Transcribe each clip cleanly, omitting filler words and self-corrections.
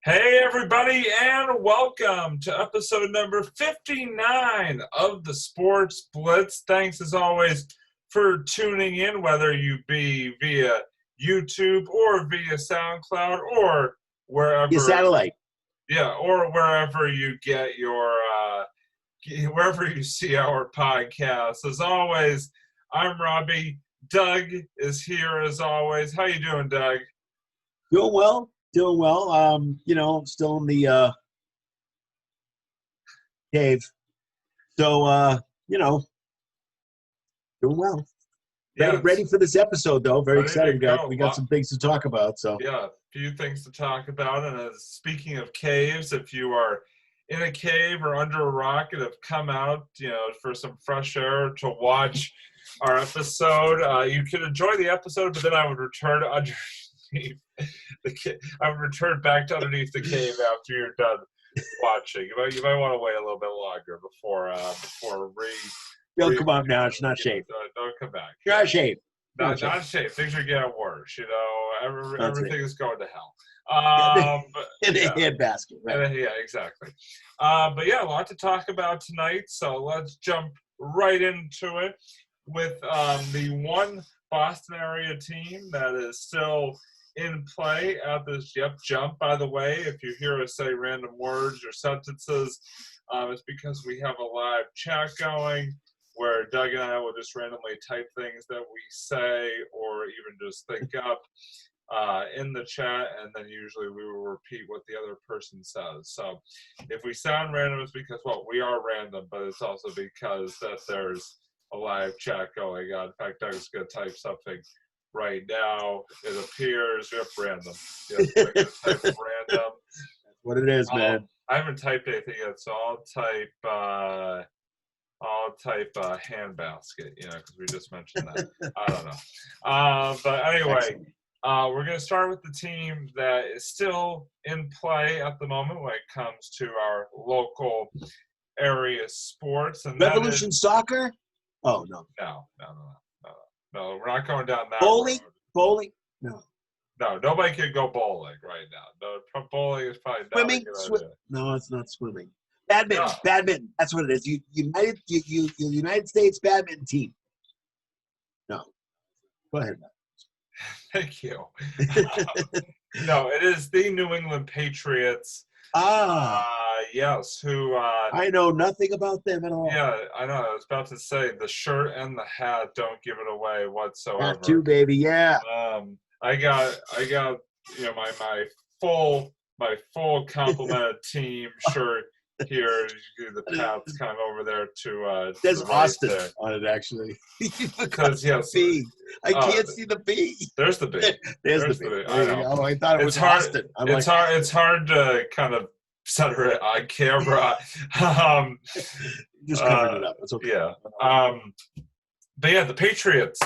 Hey, everybody, and welcome to episode number 59 of the Sports Blitz. Thanks, as always, for tuning in, whether you be via YouTube or via SoundCloud or wherever. Your satellite. Yeah, or wherever you get your, wherever you see our podcast. As always, I'm Robbie. Doug is here, as always. How you doing, Doug? Doing well. Still in the cave. So, doing well. Ready for this episode, though. Very excited. We got some things to talk about. So yeah, a few things to talk about. And speaking of caves, if you are in a cave or under a rock and have come out, for some fresh air to watch our episode, you can enjoy the episode, but then I would return underneath I would return back to underneath the cave after you're done watching. You might want to wait a little bit longer before Don't come out now. It's not shaved. Don't come back. Not shaved. Not shaved. Things are getting worse. Everything is going to hell. In a handbasket. Right? Yeah, exactly. But yeah, a lot to talk about tonight. So let's jump right into it with the one Boston area team that is still in play at this jump. By the way, if you hear us say random words or sentences, it's because we have a live chat going where Doug and I will just randomly type things that we say or even just think up in the chat, and then usually we will repeat what the other person says. So if we sound random, it's because, we are random, but it's also because that there's a live chat going on. In fact, Doug's going to type something right now. It appears random. Yes, type random. That's what it is, man. I haven't typed anything yet, so I'll type handbasket, because we just mentioned that. I don't know. But anyway, we're going to start with the team that is still in play at the moment when it comes to our local area sports. And Revolution Soccer? Oh, no. No, we're not going down that road. Bowling? No, nobody can go bowling right now. No, bowling is probably not a good idea. No, it's not swimming. Badminton. That's what it is. United States badminton team. No. Go ahead, man. Thank you. No, it is the New England Patriots. Yes, who... I know nothing about them at all. Yeah, I know. I was about to say, the shirt and the hat don't give it away whatsoever. That too, baby, yeah. I got my full complement team shirt here. The Pats kind of over there to there's the Austin right there on it, actually. Because yes, B. I can't see the B. There's the B. There's the B. I know. I thought it was Austin. It's hard to kind of center it on camera. Just covering it up. It's okay. Yeah. But yeah, the Patriots,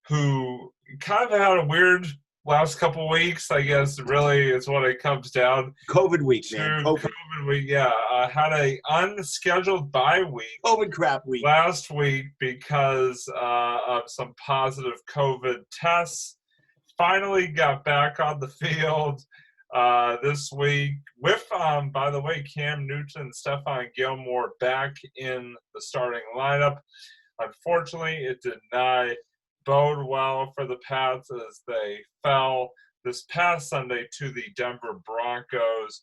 who kind of had a weird last couple weeks, I guess, really is what it comes down. COVID week, to man. COVID week, yeah. Had a unscheduled bye week. COVID crap week. Last week because of some positive COVID tests. Finally got back on the field this week with, by the way, Cam Newton and Stephon Gilmore back in the starting lineup. Unfortunately, it did not bode well for the Pats as they fell this past Sunday to the Denver Broncos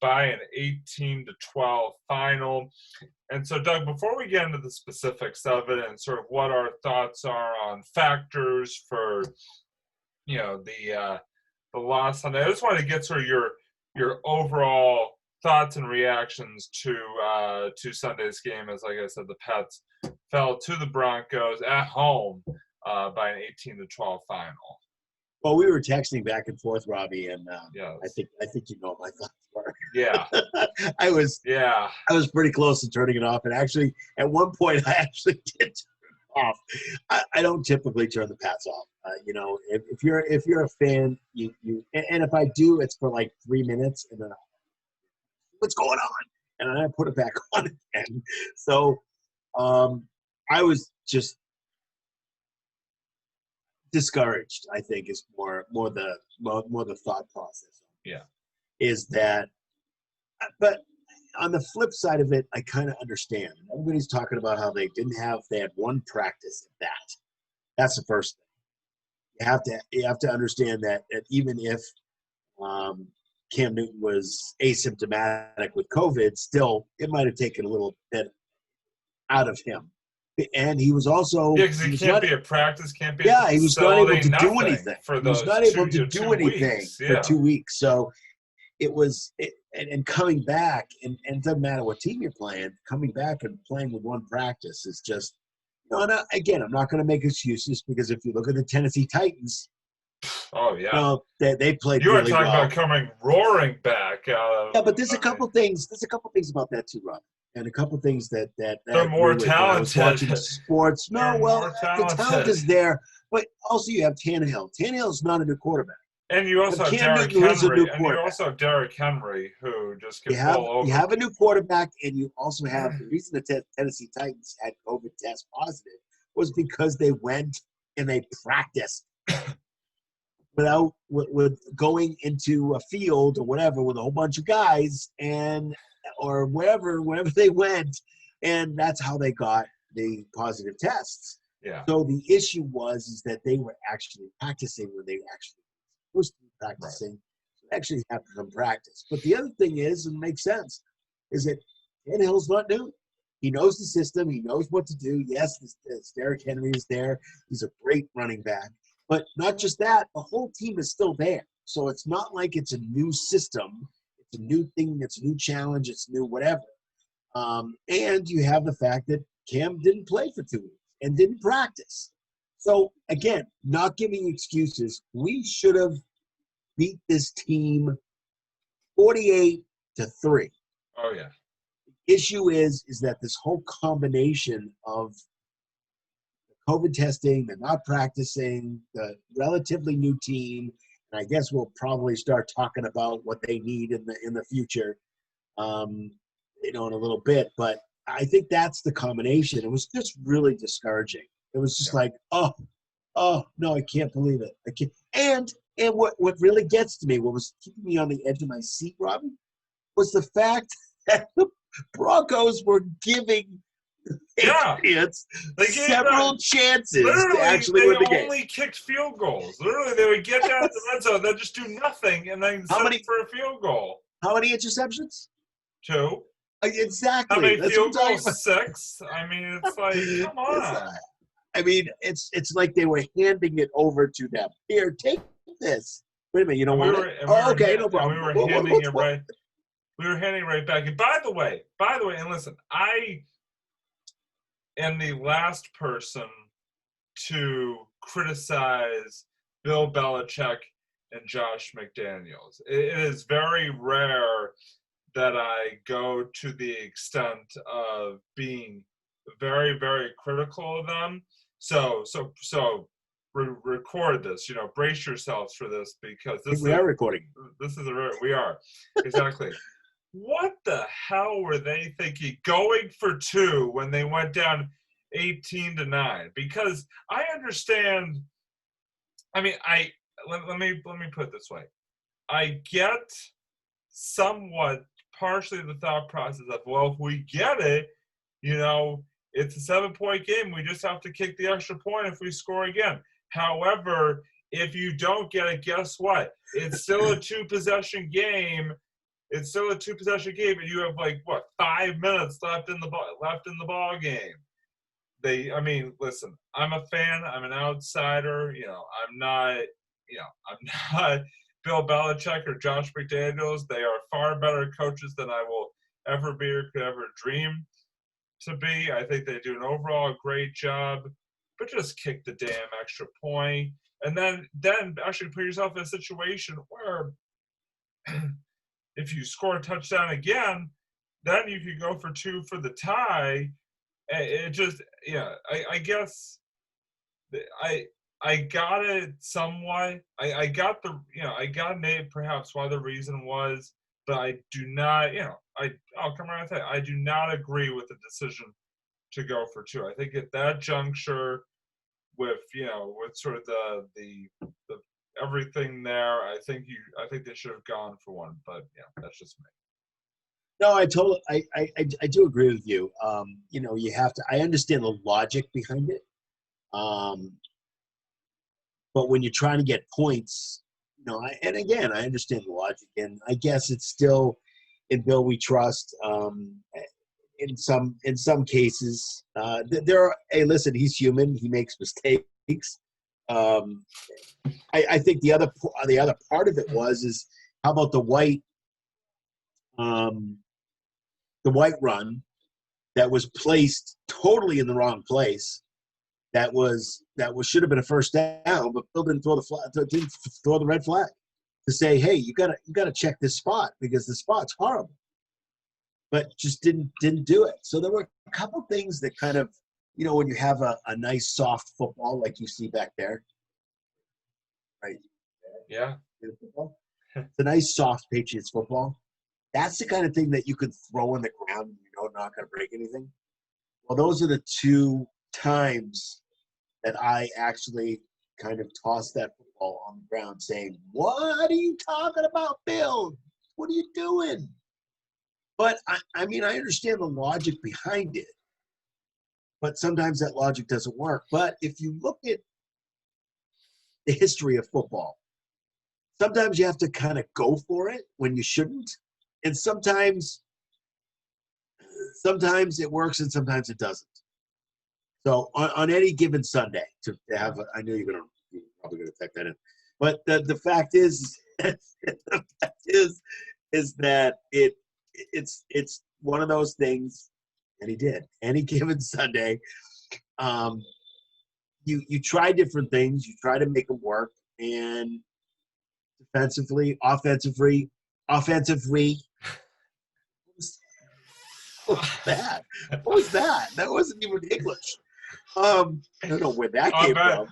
by an 18-12 final. And so, Doug, before we get into the specifics of it and sort of what our thoughts are on factors for, the loss Sunday, I just wanted to get sort of your overall thoughts and reactions to Sunday's game. As, like I said, the Pats fell to the Broncos at home by an 18-12 final. Well, we were texting back and forth, Robbie, and yes. I think you know what my thoughts were. Yeah. I was pretty close to turning it off, and actually, at one point, I actually did turn it off. I don't typically turn the Pats off. If you're a fan, you and if I do, it's for like 3 minutes, and then what's going on? And then I put it back on again. So, I was just discouraged, I think, is more the thought process. Yeah. Is that, but on the flip side of it, I kind of understand. Everybody's talking about how they had one practice at that. That's the first thing. You have to understand that even if Cam Newton was asymptomatic with COVID, still it might have taken a little bit out of him. And he was also because he can't be at practice, can't be at the he was not able facility, to do nothing anything. for He was those not able to 2 do anything weeks. for Yeah. 2 weeks. So and coming back, and it doesn't matter what team you're playing, coming back and playing with one practice is just, again, I'm not going to make excuses, because if you look at the Tennessee Titans, oh yeah, they played you really are talking well. about coming roaring back. But there's a couple things. There's a couple things about that too, Rob, and a couple things that they're more when I was talented. watching sports. No, well, the talent is there, but also you have Tannehill. Tannehill's not a new quarterback. And you also have Cam Derrick Newton, who's a Henry, new and you quarterback. also have Derrick Henry, who just can pull over. You have a new quarterback, and you also have the reason the Tennessee Titans had COVID test positive was because they went and they practiced without with going into a field or whatever with a whole bunch of guys or wherever they went, and that's how they got the positive tests. Yeah. So the issue is that they were actually practicing when they actually were supposed to be practicing. Right. So they actually have some practice. But the other thing is, and makes sense, is that Tannehill's not new. He knows the system. He knows what to do. Yes, this Derrick Henry is there. He's a great running back. But not just that, the whole team is still there. So it's not like it's a new system. It's a new thing. It's a new challenge. It's new whatever. And you have the fact that Cam didn't play for 2 weeks and didn't practice. So, again, not giving excuses. We should have beat this team 48-3. Oh, yeah. The issue is that this whole combination of COVID testing, the not practicing, the relatively new team, and I guess we'll probably start talking about what they need in the future, in a little bit. But I think that's the combination. It was just really discouraging. It was just like, oh no, I can't believe it. I can't. And what really gets to me, what was keeping me on the edge of my seat, Robin, was the fact that the Broncos were giving Patriots several chances to actually win the game. They only kicked field goals. Literally, they would get down to the red zone, they'd just do nothing, and then settle for a field goal. How many interceptions? 2. Exactly. How many field goals? 6. I mean, it's like, come on. It's like they were handing it over to them. Here, take this. Wait a minute, you don't want it? Okay, no problem. We were handing it right. We were handing it right back. And by the way, and listen, I am the last person to criticize Bill Belichick and Josh McDaniels. It is very rare that I go to the extent of being very, very critical of them. So record this. Brace yourselves for this, because we are recording. We are exactly. What the hell were they thinking going for 2 when they went down 18-9? Because I understand. I mean, let me put it this way. I get somewhat partially the thought process of, well, if we get it, it's a 7-point game. We just have to kick the extra point if we score again. However, if you don't get it, guess what? It's still a 2-possession game. And you have 5 minutes left in the ball game. Listen, I'm a fan. I'm an outsider. I'm not Bill Belichick or Josh McDaniels. They are far better coaches than I will ever be or could ever dream to be. I think they do an overall great job, but just kick the damn extra point, and then actually put yourself in a situation where if you score a touchdown again, then you could go for 2 for the tie. It just, I guess I got it somewhat. I got maybe perhaps why the reason was, but I do not, I'll come around and say, I do not agree with the decision to go for 2. I think at that juncture, with sort of the everything there. I think they should have gone for one, but yeah, that's just me. No, I do agree with you. You know, you have to. I understand the logic behind it, but when you're trying to get points, you know, and again, I understand the logic, and I guess it's still in Bill we trust. In some cases, there are. Hey, listen, he's human. He makes mistakes. Um, I think the other part of it is how about um, the white run that was placed totally in the wrong place. That should have been a first down, but Bill didn't throw the red flag to say, hey, you gotta check this spot because the spot's horrible. But just didn't do it. So there were a couple things that kind of, you know, when you have a nice soft football like you see back there, right? Yeah. It's a nice soft Patriots football. That's the kind of thing that you could throw on the ground and you know not going to break anything. Well, those are the two times that I actually kind of tossed that football on the ground saying, what are you talking about, Bill? What are you doing? But, I mean, I understand the logic behind it. But sometimes that logic doesn't work. But if you look at the history of football, sometimes you have to kind of go for it when you shouldn't. And sometimes it works and sometimes it doesn't. So on any given Sunday, to have, I know you're probably going to type that in, but the fact is, is that it's one of those things, and he did. Any given Sunday, you try different things, you try to make them work, and defensively, offensively. What was that? What was that? That wasn't even English. I don't know where that came from.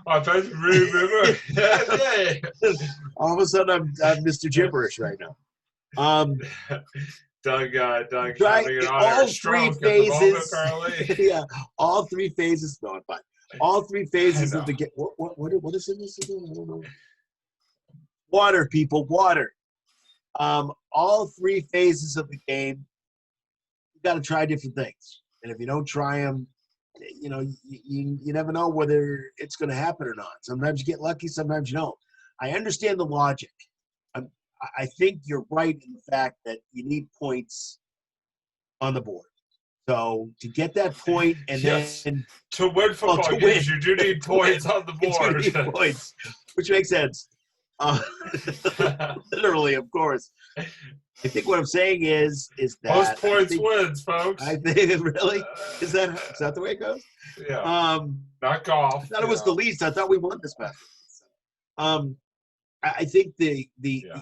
All of a sudden, I'm Mr. Gibberish right now. Doug having all three phases. Yeah, all three phases. No, I'm fine. All three phases of the game. What is in this again? I don't know. Water, people, water. All three phases of the game. You got to try different things, and if you don't try them, you know, you never know whether it's going to happen or not. Sometimes you get lucky, sometimes you don't. I understand the logic. I think you're right in the fact that you need points on the board. So to get that point and yes. then to win football games, you do need points on the board. You need points, which makes sense. Literally, of course. I think what I'm saying is that most points wins, folks. I think really is that the way it goes? Yeah. Not golf. I thought it was the least. I thought we won this match. I think the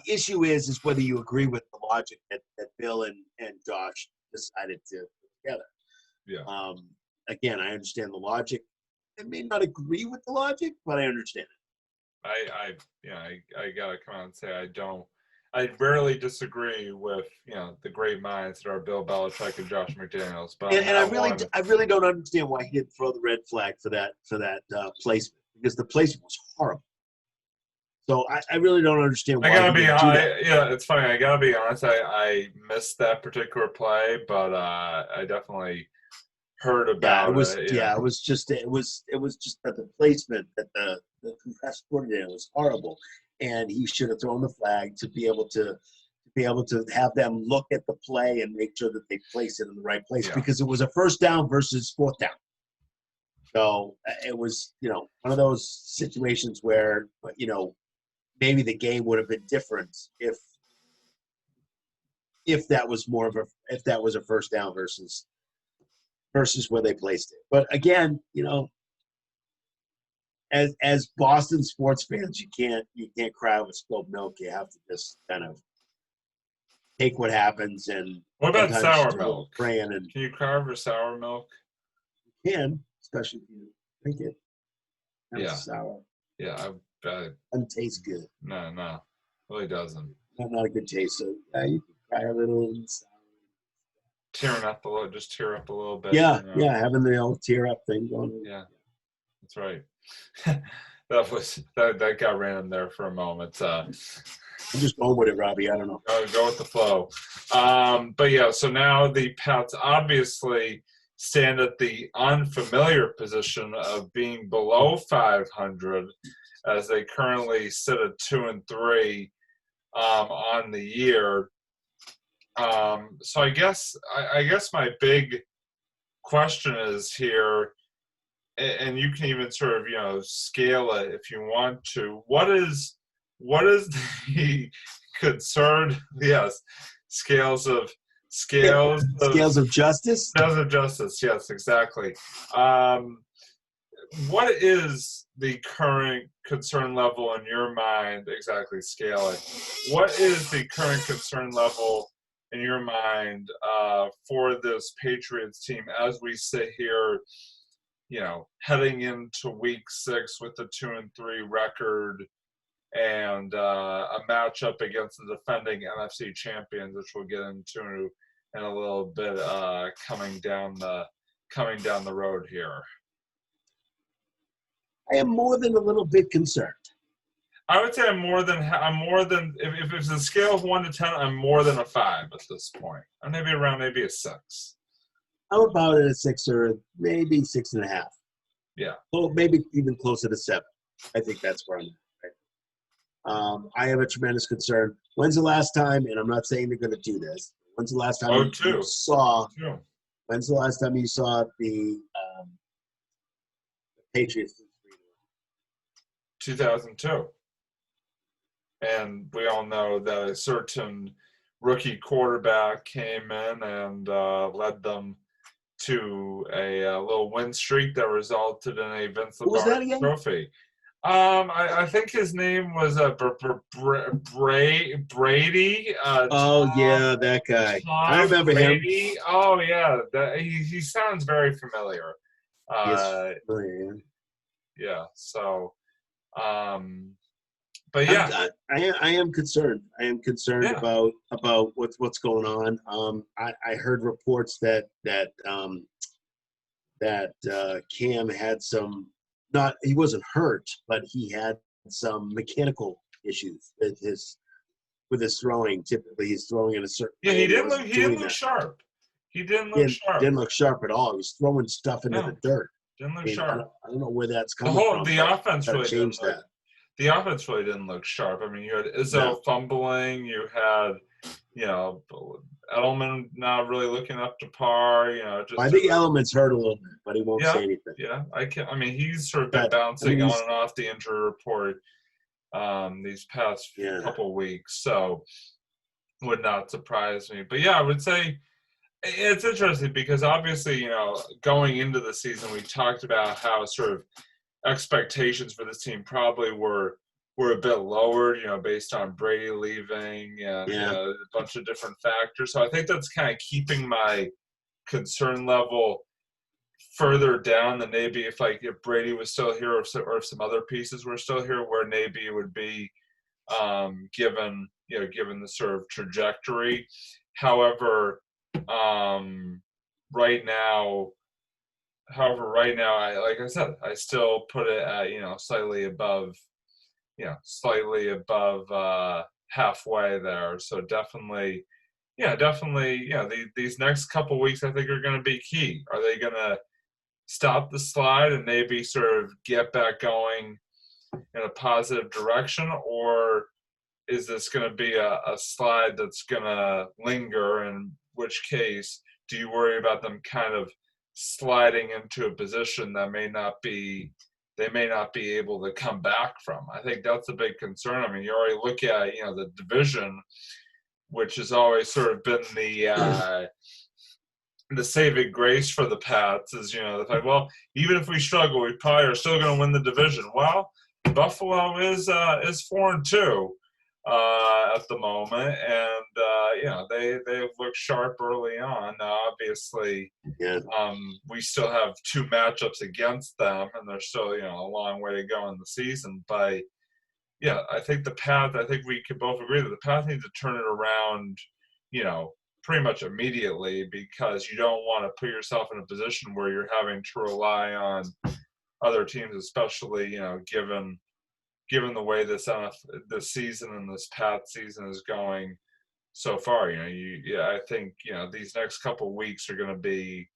issue is whether you agree with the logic that Bill and Josh decided to put together. Yeah. Again, I understand the logic. I may not agree with the logic, but I understand it. I gotta come out and say I rarely disagree with the great minds that are Bill Belichick and Josh McDaniels. But I really don't understand why he didn't throw the red flag for that placement, because the placement was horrible. So I really don't understand why. It's funny. I gotta be honest. I missed that particular play, but I definitely heard about it. Yeah, it was just that the placement that the compressed coordinator was horrible, and he should have thrown the flag to be able to have them look at the play and make sure that they place it in the right place, because it was a first down versus fourth down. So it was one of those situations where maybe the game would have been different if that was a first down versus where they placed it. But again, as Boston sports fans, you can't cry with spilled milk. You have to just kind of take what happens. And what about sour milk? Praying and can you cry over sour milk? You can, especially if you drink it. It's sour. Yeah, doesn't taste good. No, really doesn't. Not a good taste. So you can cry a little. Tearing up a little, just tear up a little bit. Yeah, having the old tear up thing going on. Yeah, that's right. that got random there for a moment. I'm just going with it, Robbie. I don't know. Go with the flow. But yeah, so now the Pats obviously stand at the unfamiliar position of being below 500, as they currently sit at 2-3 on the year. So I guess my big question is here, and you can even sort of scale it if you want to. What is the concern? Yes, scales of justice. Scales of justice. Yes, exactly. What is the current concern level in your mind? Exactly, scaling. What is the current concern level in your mind for this Patriots team as we sit here, heading into Week 6 with the 2-3 record and a matchup against the defending NFC champions, which we'll get into in a little bit, coming down the road here? I am more than a little bit concerned. I would say I'm more than if it's a scale of 1 to 10, I'm more than a 5 at this point. I'm maybe around a 6. I'm about at a 6 or maybe 6.5. Yeah. Well, maybe even closer to 7. I think that's where I'm at. Right? I have a tremendous concern. When's the last time? And I'm not saying they're going to do this. When's the last time you saw? When's the last time you saw the Patriots? 2002. And we all know that a certain rookie quarterback came in and led them to a little win streak that resulted in a Vince Lombardi trophy. I think his name was Brady. Yeah, that guy. I remember Brady. him. Oh yeah, he sounds very familiar. Yeah. So, but yeah, I am concerned. I am concerned about what's going on. I heard reports that Cam had some. He wasn't hurt, but he had some mechanical issues with his throwing. Typically, he's throwing in a certain. Yeah, he didn't look sharp. He didn't look sharp. Didn't look sharp at all. He was throwing stuff into the dirt. Didn't look sharp. I don't know where that's coming from. The offense really changed that. The offense really didn't look sharp. I mean, you had Izzo fumbling. You had, Edelman not really looking up to par. I think Edelman's hurt a little bit, but he won't say anything. Yeah, he's sort of been bouncing on and off the injury report these past couple weeks, so would not surprise me. But yeah, I would say it's interesting because obviously, going into the season, we talked about how sort of expectations for this team probably were a bit lowered, based on Brady leaving and a bunch of different factors. So I think that's kind of keeping my concern level further down than maybe if Brady was still here or if some other pieces were still here, where maybe it would be given the sort of trajectory. However, right now, like I said, I still put it at, slightly above halfway there. So definitely, these next couple weeks I think are going to be key. Are they going to stop the slide and maybe sort of get back going in a positive direction, or is this going to be a slide that's going to linger, in which case do you worry about them kind of sliding into a position that they may not be able to come back from? I think that's a big concern. I mean, you already look at, the division, which has always sort of been the saving grace for the Pats is, the fact, well, even if we struggle, we probably are still going to win the division. Well, Buffalo is 4-2 at the moment, and they look sharp early on. Obviously, we still have 2 matchups against them, and there's still a long way to go in the season. But I think we can both agree that the Pats need to turn it around, pretty much immediately, because you don't want to put yourself in a position where you're having to rely on other teams, especially given the way this season and this Pats season is going so far. I think these next couple weeks are going to be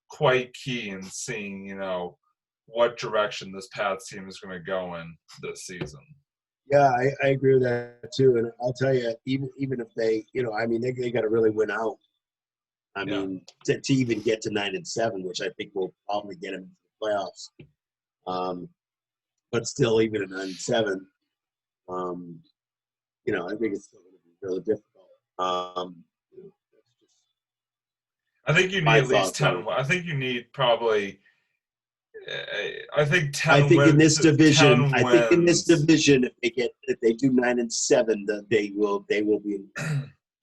quite key in seeing what direction this Pats team is going to go in this season. Yeah, I agree with that too. And I'll tell you, even if they, they got to really win out. I mean, to even get to 9-7, which I think will probably get them into the playoffs. But still, even at 9-7, I think it's still going to be really difficult. I think you need at least 10. I think you need probably. I think 10. I think wins, in this division, 10 wins. if they do 9-7, they will be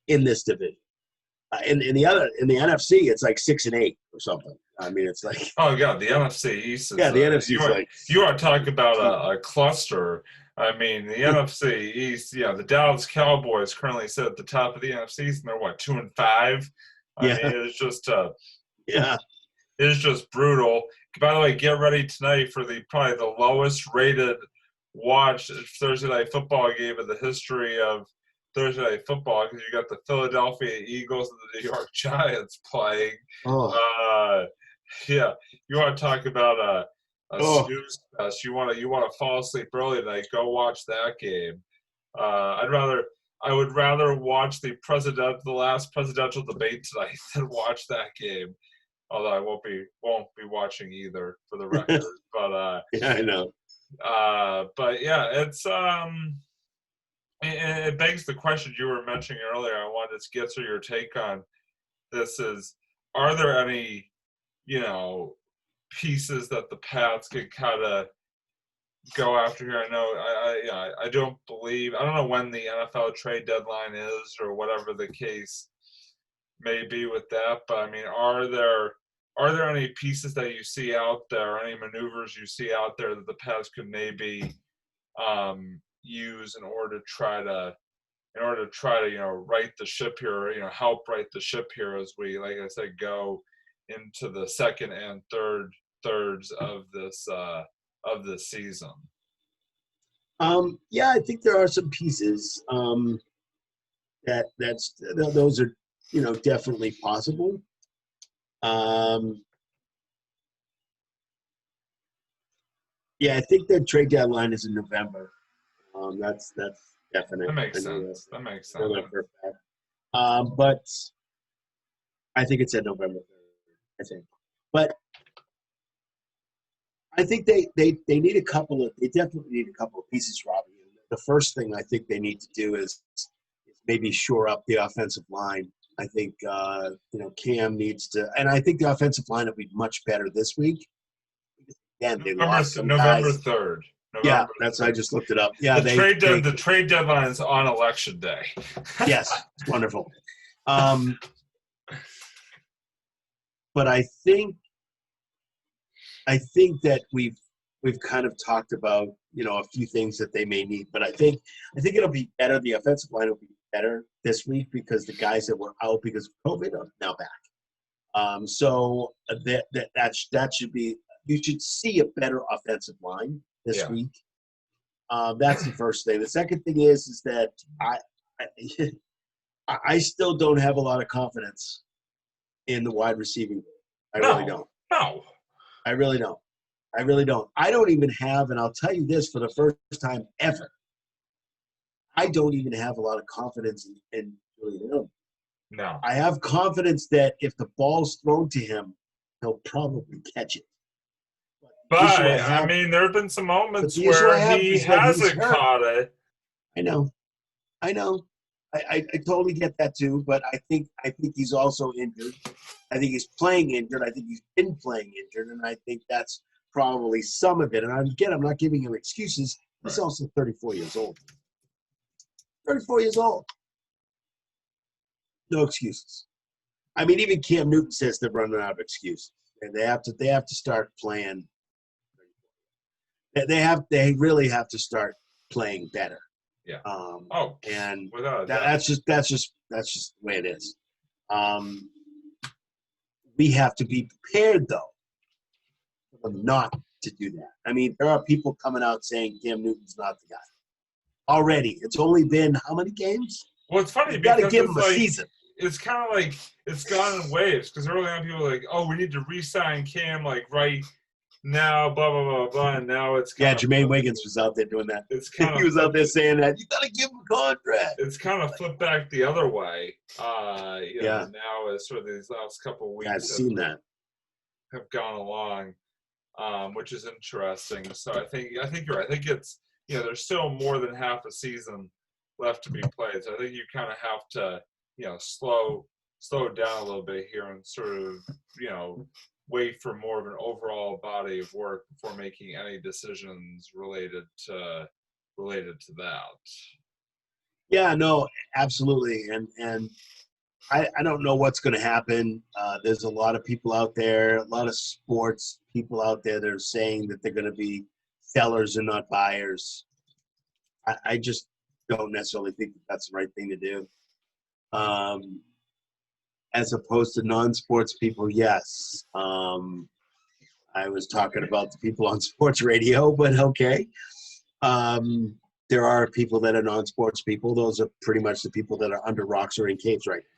in this division. In the NFC, it's like 6-8 or something. I mean, it's like the NFC East. The NFC is you are talking about a cluster. I mean, the NFC East. The Dallas Cowboys currently sit at the top of the NFC East, and they're 2-5. I mean, it's just it's just brutal. By the way, get ready tonight for probably the lowest rated watched Thursday night football game in the history of Thursday night football, because you got the Philadelphia Eagles and the New York Giants playing. You want to talk about a snooze fest? You want to fall asleep early tonight? Go watch that game. I would rather watch the last presidential debate tonight than watch that game. Although I won't be watching either, for the record. But I know. But yeah, it's it begs the question you were mentioning earlier. I wanted to get to your take on this: are there any pieces that the Pats could kind of go after here? I know I don't know when the NFL trade deadline is or whatever the case may be with that, but I mean, are there any pieces that you see out there, any maneuvers you see out there that the Pats could maybe use in order to try to right the ship here, or help right the ship here as we, like I said, go into the second and thirds of this season? I think there are some pieces those are definitely possible. I think the trade deadline is in November. That's definite. That makes sense. But I think it's at November 3rd, I think. But I think they need they definitely need a couple of pieces, Robbie. The first thing I think they need to do is maybe shore up the offensive line. I think Cam needs to, and I think the offensive line will be much better this week. Again, they lost some November guys. 3rd. I just looked it up. Yeah, the trade deadline is on election day. Yes, it's wonderful. But I think that we've kind of talked about a few things that they may need, but I think it'll be better. The offensive line will be better this week because the guys that were out because of COVID are now back. So that should be. You should see a better offensive line this week. That's the first thing. The second thing is that I still don't have a lot of confidence in the wide receiving. Really don't. No. I really don't. I don't even have, and I'll tell you this for the first time ever, I don't even have a lot of confidence in Julian Edelman. No. I have confidence that if the ball's thrown to him, he'll probably catch it. But I mean, there have been some moments where he hasn't caught it. I know. I totally get that too, but I think he's also injured. I think he's playing injured. I think he's been playing injured, and I think that's probably some of it. And again, I'm not giving him excuses. He's also 34 years old. 34 years old. No excuses. I mean, even Cam Newton says they're running out of excuses, and they have to start playing. They really have to start playing better. Yeah. And without that's just the way it is. We have to be prepared though for them not to do that. I mean, there are people coming out saying Cam Newton's not the guy. Already. It's only been how many games? Well, it's funny you got to because give it's him a like season. it's kind of like it's gone in waves. Because early on, people were like, "Oh, we need to re-sign Cam like right now," blah blah blah blah. And now it's kind of Jermaine Wiggins was out there doing that. It's kind of he was out there saying that you got to give him a contract. It's kind of flipped back the other way. Yeah. Now as sort of these last couple of weeks, I've seen that have gone along, which is interesting. So I think you're right. I think it's there's still more than half a season left to be played. So I think you kind of have to slow down a little bit here and sort of wait for more of an overall body of work before making any decisions related to that. Yeah, no, absolutely. And I don't know what's going to happen. There's a lot of people out there, a lot of sports people out there that are saying that they're going to be sellers and not buyers. I just don't necessarily think that that's the right thing to do. As opposed to non-sports people, yes. I was talking about the people on sports radio, but okay. There are people that are non-sports people. Those are pretty much the people that are under rocks or in caves right now.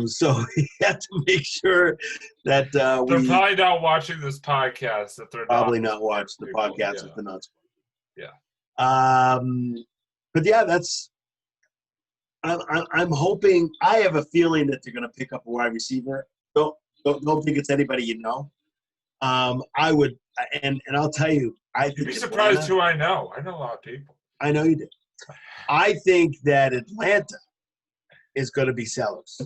So we have to make sure that they're probably not watching this podcast. If they're probably not watch the podcast yeah. with the non-sports. Yeah. But yeah, that's. I'm hoping. I have a feeling that they're going to pick up a wide receiver. Don't think it's anybody you know. I would, and I'll tell you. You'd be surprised who I know. I know a lot of people. I know you do. I think that Atlanta is going to be sellers.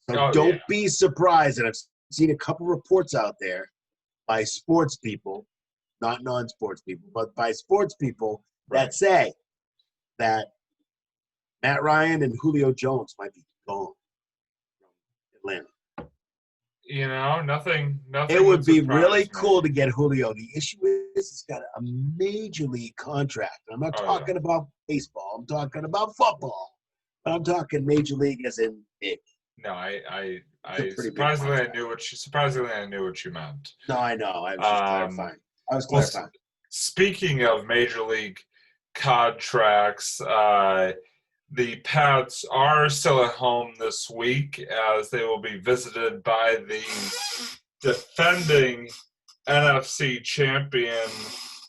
So don't be surprised. And I've seen a couple reports out there by sports people, not non-sports people, but by sports people that say that Matt Ryan and Julio Jones might be gone from Atlanta. Nothing. It would be really cool to get Julio. The issue is he's got a major league contract. I'm not talking about baseball. I'm talking about football. But I'm talking major league as in big. No, surprisingly I knew what you meant. No, I know. I was just clarifying. Speaking of major league contracts, the Pats are still at home this week as they will be visited by the defending NFC champion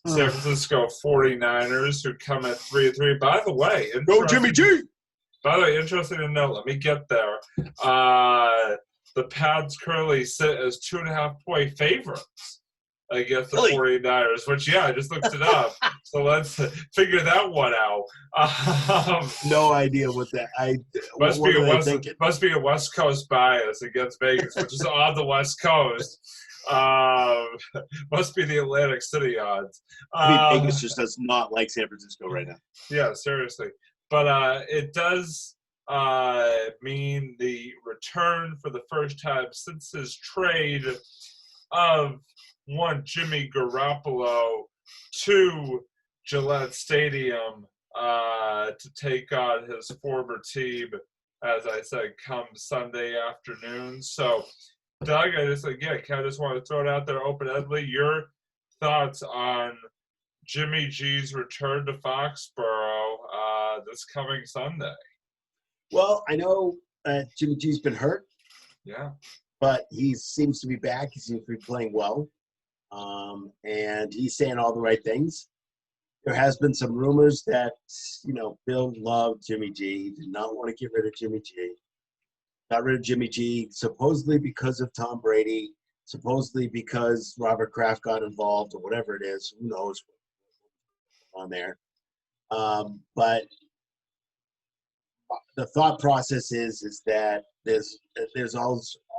San Francisco 49ers, who come at 3-3. By the way, go Jimmy G! By the way, interesting to note, let me get there. The Pats currently sit as 2.5-point favorites against the 49ers, which, I just looked it up. So let's figure that one out. No idea what that. Must be a West Coast bias against Vegas, which is on the West Coast. Must be the Atlantic City odds. Vegas just does not like San Francisco right now. Yeah, seriously. But it does mean the return for the first time since his trade of one Jimmy Garoppolo to Gillette Stadium to take on his former team, as I said, come Sunday afternoon. So, Doug, I just want to throw it out there open-endedly. Your thoughts on Jimmy G's return to Foxborough this coming Sunday? Well, I know Jimmy G's been hurt. Yeah. But he seems to be back. He seems to be playing well. And he's saying all the right things. There has been some rumors that, Bill loved Jimmy G. He did not want to get rid of Jimmy G. Got rid of Jimmy G supposedly because of Tom Brady, supposedly because Robert Kraft got involved or whatever it is. Who knows on there. But the thought process is that there's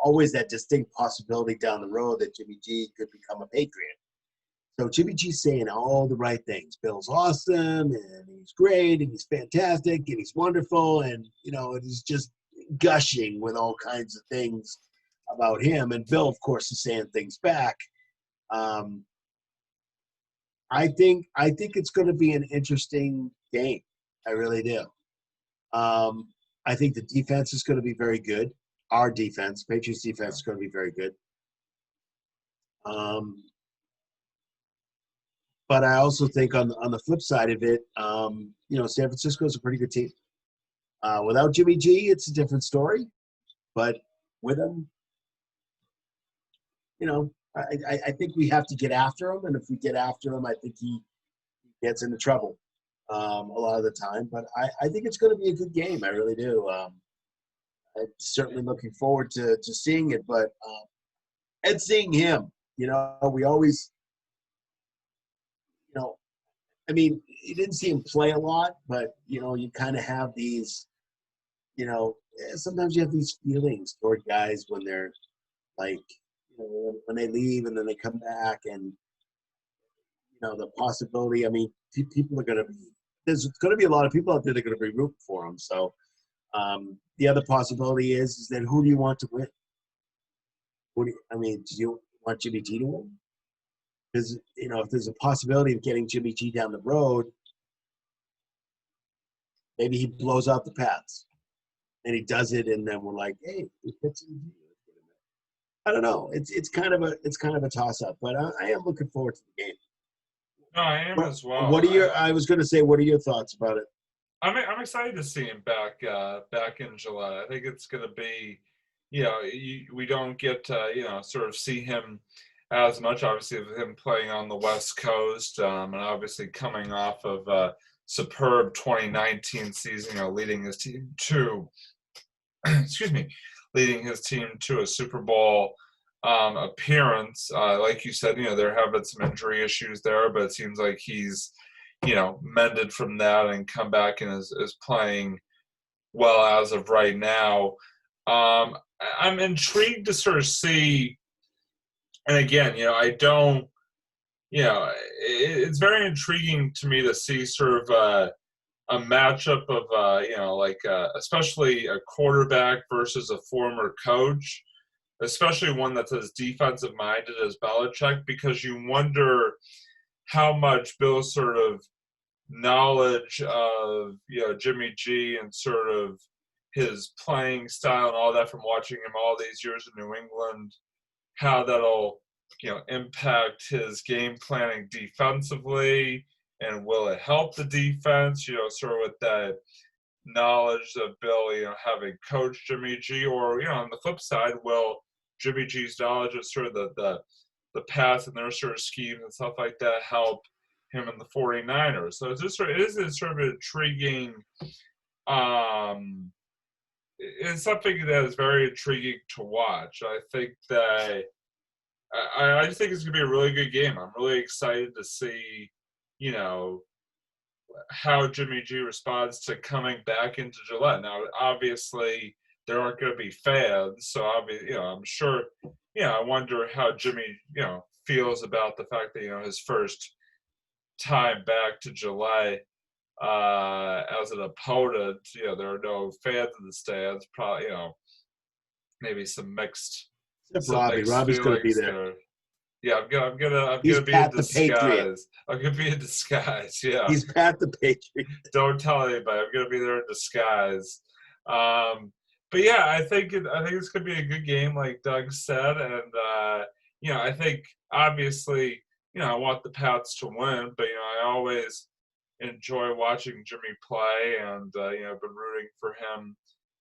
always that distinct possibility down the road that Jimmy G could become a Patriot. So Jimmy G's saying all the right things. Bill's awesome, and he's great, and he's fantastic, and he's wonderful, and, he's just gushing with all kinds of things about him. And Bill, of course, is saying things back. I think it's going to be an interesting game. I really do. I think the defense is going to be very good. Our defense, Patriots defense, is going to be very good. but I also think on the flip side of it, San Francisco is a pretty good team. Without Jimmy G, it's a different story. But with him, I think we have to get after him, and if we get after him, I think he gets into trouble a lot of the time. But I think it's going to be a good game. I really do. I'm certainly looking forward to seeing it, but and seeing him, we always, you didn't see him play a lot, but you kind of have these, sometimes you have these feelings toward guys when they're like, when they leave and then they come back, and the possibility. People are going to be. There's going to be a lot of people out there that are going to be rooting for him. So the other possibility is that who do you want to win? Do you want Jimmy G to win? Because if there's a possibility of getting Jimmy G down the road, maybe he blows out the Pats, and he does it, and then we're like, hey, we put Jimmy G. I don't know. It's kind of a toss up, but I am looking forward to the game. No, I am as well. I was going to say, what are your thoughts about it? I'm excited to see him back in July. I think it's going to be, we don't get to, sort of see him as much, obviously, with him playing on the West Coast, and obviously coming off of a superb 2019 season, leading his team to, leading his team to a Super Bowl appearance. Like you said, there have been some injury issues there, but it seems like he's, mended from that and come back and is playing well as of right now. I'm intrigued to sort of see, and again, I don't, it's very intriguing to me to see sort of a matchup of, especially a quarterback versus a former coach, especially one that's as defensive minded as Belichick, because you wonder how much Bill's sort of knowledge of Jimmy G and sort of his playing style and all that from watching him all these years in New England, how that'll impact his game planning defensively, and will it help the defense, sort of with that knowledge of Bill, having coached Jimmy G, or on the flip side, will Jimmy G's knowledge of sort of the pass and their sort of schemes and stuff like that help him in the 49ers. So it is sort of an intriguing, it's something that is very intriguing to watch. I think that I just think it's going to be a really good game. I'm really excited to see, how Jimmy G responds to coming back into Gillette. Now, obviously, there aren't going to be fans, so obviously, I'm sure, I wonder how Jimmy, feels about the fact that, his first time back to Gillette as an opponent, there are no fans in the stands. Probably, maybe some mixed. Robbie's going to be there. Yeah, I'm gonna be in disguise. I'm gonna be in disguise. Yeah, he's Pat the Patriot. Don't tell anybody. I'm gonna be there in disguise. But yeah, I think it's gonna be a good game, like Doug said, and I think obviously, I want the Pats to win, but I always enjoy watching Jimmy play, and I've been rooting for him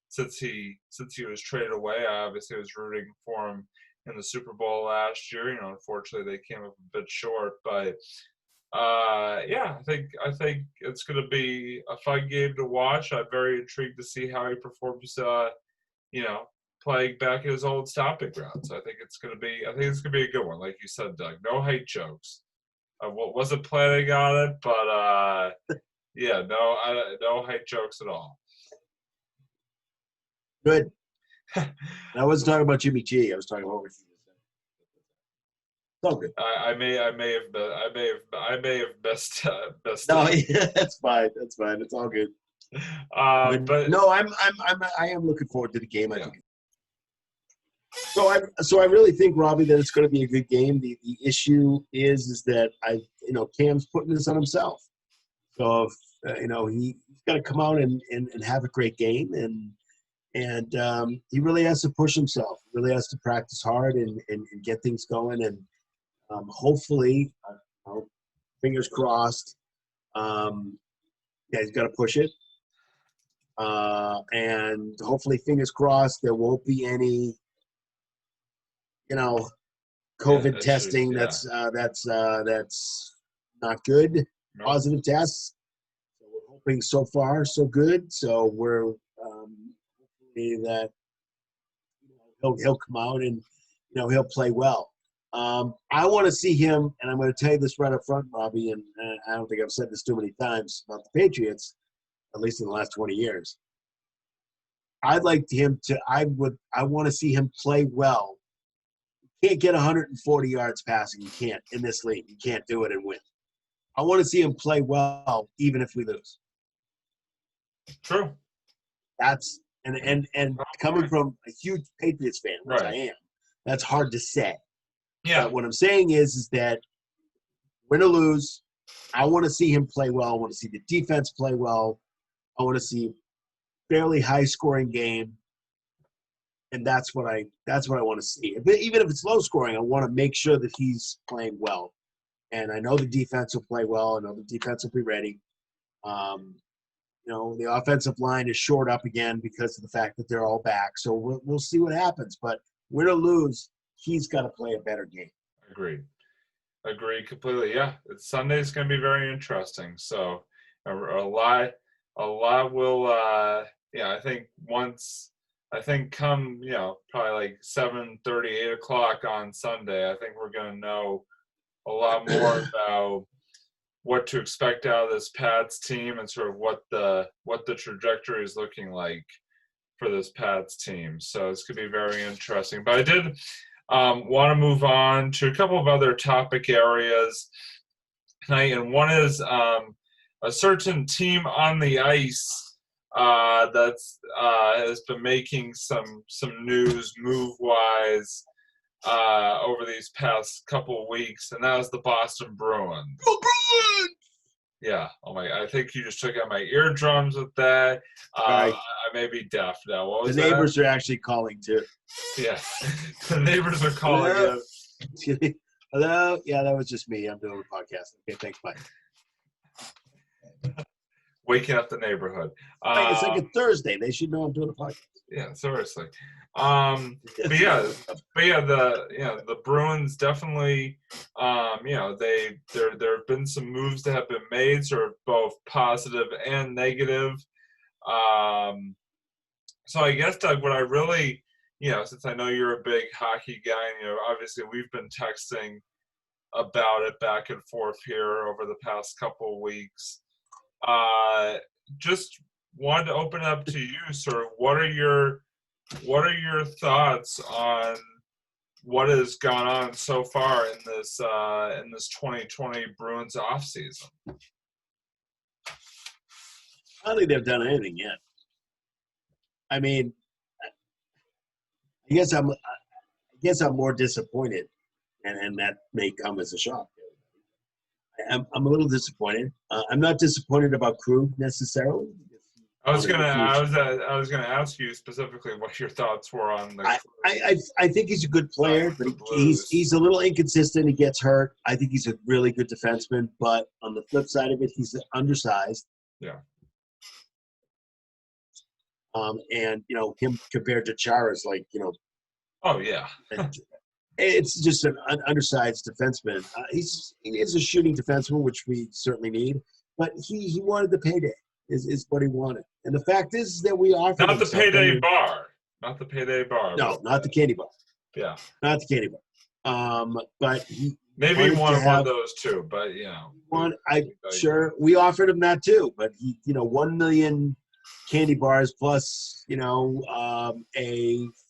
since he was traded away. I obviously was rooting for him in the Super Bowl last year. Unfortunately they came up a bit short, but I think it's going to be a fun game to watch. I'm very intrigued to see how he performs, playing back at his old stomping grounds. I think it's going to be a good one. Like you said, Doug, no hate jokes. I wasn't planning on it, but no hate jokes at all. Good. I wasn't talking about Jimmy G. I was talking about what you just said. It's all good. I may have missed. No, yeah, that's fine. That's fine. It's all good. But no, I am looking forward to the game. I think. So I really think, Robbie, that it's going to be a good game. The issue is that Cam's putting this on himself. So if he's got to come out and have a great game, and he really has to push himself. He really has to practice hard and get things going. And hopefully, fingers crossed. He's got to push it. And hopefully, fingers crossed, there won't be any, COVID testing that's not good. Nope. Positive tests. So we're hoping so far so good. So we're hopefully that he'll come out and he'll play well. I want to see him, and I'm going to tell you this right up front, Robbie, and I don't think I've said this too many times about the Patriots, at least in the last 20 years. I'd like him to. I want to see him play well. You can't get 140 yards passing. You can't in this league. You can't do it and win. I want to see him play well, even if we lose. True. That's and coming from a huge Patriots fan, which I am, that's hard to say. Yeah. But what I'm saying is that win or lose, I want to see him play well. I want to see the defense play well. I want to see fairly high-scoring game, and that's what I want to see. Even if it's low-scoring, I want to make sure that he's playing well. And I know the defense will play well. I know the defense will be ready. The offensive line is short up again because of the fact that they're all back. So we'll see what happens. But win or lose, he's got to play a better game. Agreed completely. Yeah, Sunday's going to be very interesting. So a lot will. I think come probably like 7:30, 8 o'clock on Sunday. I think we're going to know a lot more about what to expect out of this Pats team and sort of what the trajectory is looking like for this Pats team. So it's going to be very interesting. But I did want to move on to a couple of other topic areas tonight, and one is a certain team on the ice that's has been making some news move-wise over these past couple of weeks, and that was the Boston Bruins. Go Bruins! Yeah. Oh my! I think you just took out my eardrums with that. Right. I may be deaf now. What was the neighbors that? are actually calling too. Yeah, the neighbors are calling Hello? you. Hello? Yeah, that was just me. I'm doing a podcast. Okay, thanks. Bye. Waking up the neighborhood. It's like a Thursday. They should know I'm doing a podcast. Yeah, seriously. But the Bruins definitely. There have been some moves that have been made, sort of both positive and negative. So I guess, Doug, what I really, since I know you're a big hockey guy, and obviously we've been texting about it back and forth here over the past couple of weeks. Just wanted to open up to you, sort of what are your thoughts on what has gone on so far in this 2020 Bruins offseason? I don't think they've done anything yet. I mean, I guess I'm more disappointed, and that may come as a shock. I'm a little disappointed. I'm not disappointed about Krug necessarily. I was gonna ask you specifically what your thoughts were on the. I think he's a good player, but he's a little inconsistent. He gets hurt. I think he's a really good defenseman, but on the flip side of it, he's undersized. Yeah. And him compared to Chara is like Oh yeah. It's just an undersized defenseman. He is a shooting defenseman, which we certainly need, but he wanted the payday. Is what he wanted, and the fact is that we offered not the payday bar, not the payday bar. No, not the candy bar. Yeah, not the candy bar. But he maybe one of those two. But sure we offered him that too, but he 1 million candy bars plus a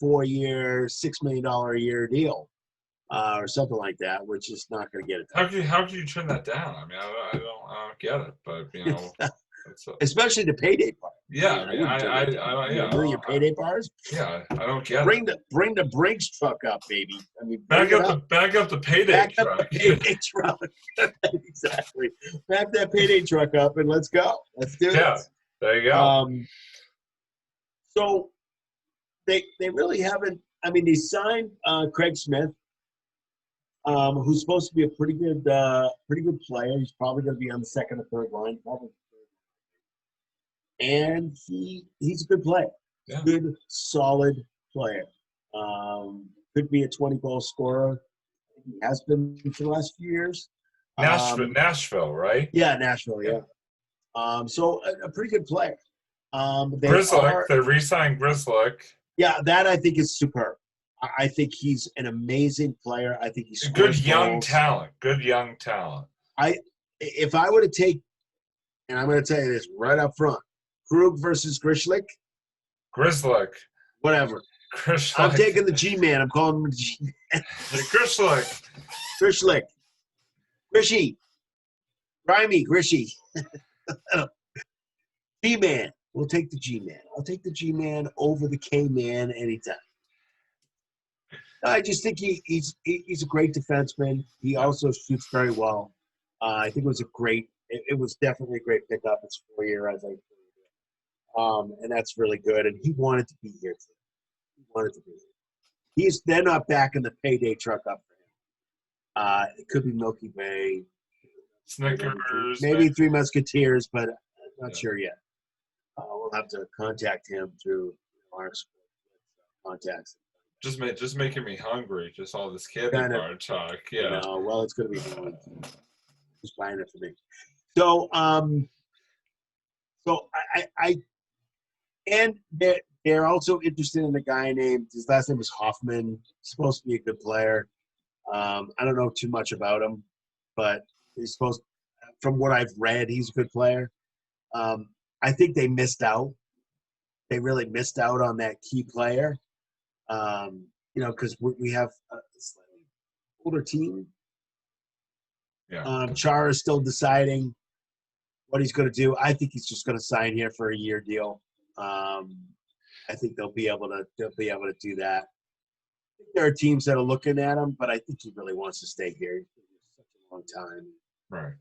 4-year $6 million a year deal. Or something like that, which is not going to get it done. How could you turn that down? I mean, I don't get it, but especially the payday part. Yeah, A million payday bars. Yeah, I don't get it. Bring the Brinks truck up, baby. I mean, back up the payday truck. Up the payday truck. Exactly. Back that payday truck up and let's go. Let's do it. Yeah, there you go. So they really haven't. I mean, they signed Craig Smith who's supposed to be a pretty good player. He's probably going to be on the second or third line, probably. And he's a good player. Yeah. Good, solid player. Could be a 20-goal scorer. He has been for the last few years. Nashville, right? Yeah, Nashville, yeah. So a pretty good player. They re-signed Grizzlick. Yeah, that I think is superb. I think he's an amazing player. I think he's good young talent. Good young talent. If I were to take, and I'm going to tell you this right up front, Krug versus Grizzlick. Whatever. Grizzlick. I'm taking the G-Man. I'm calling him the G-Man. Grizzlick. Grishy. Grimy. Grishy. G-Man. We'll take the G-Man. I'll take the G-Man over the K-Man anytime. I just think he's a great defenseman. He also shoots very well. I think it was definitely a great pickup. It's 4 years, and that's really good. And he wanted to be here too. They're not backing the payday truck up for him. It could be Milky Way, Snickers, maybe Three Musketeers, but I'm not sure yet. We'll have to contact him through our contacts. Just making me hungry. Just all this candy bar talk. Yeah. Well, it's going to be just buying it for me. So, and they're also interested in a guy named, his last name is Hoffman. Supposed to be a good player. I don't know too much about him, but from what I've read, he's a good player. I think they missed out. They really missed out on that key player. Because we have a slightly older team. Yeah. Char is still deciding what he's going to do. I think he's just going to sign here for a year deal. I think they'll be able to do that. There are teams that are looking at him, but I think he really wants to stay here. He's been here such a long time. Right.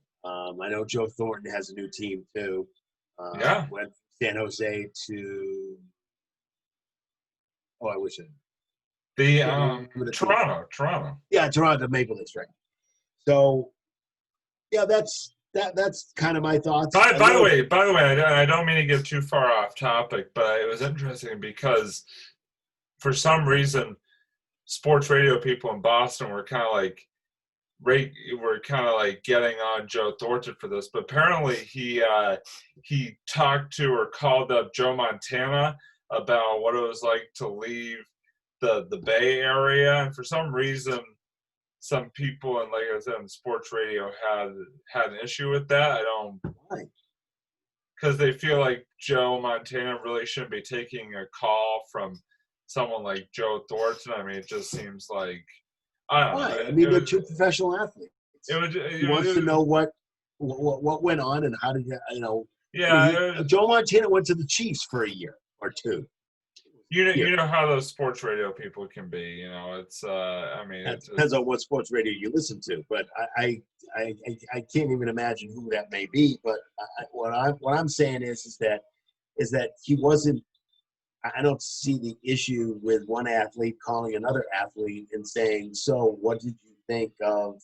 I know Joe Thornton has a new team too. Went from San Jose to. Oh, I wish it. Toronto. Yeah, Toronto Maple Leafs, right? So, yeah, that's kind of my thoughts. By the way, I don't mean to get too far off topic, but it was interesting because for some reason, sports radio people in Boston were kind of like getting on Joe Thornton for this, but apparently he talked to or called up Joe Montana about what it was like to leave the Bay Area, and for some reason, some people, and like I said, in sports radio had an issue with that. I don't, because they feel like Joe Montana really shouldn't be taking a call from someone like Joe Thornton. I mean, it just seems like I don't know. I mean, they're two professional athletes. He wants to know what went on and how did Yeah, Joe Montana went to the Chiefs for a year or two. You know how those sports radio people can be. It's it depends on what sports radio you listen to. But I can't even imagine who that may be. But what I'm saying is that he wasn't. I don't see the issue with one athlete calling another athlete and saying, "So, what did you think of?"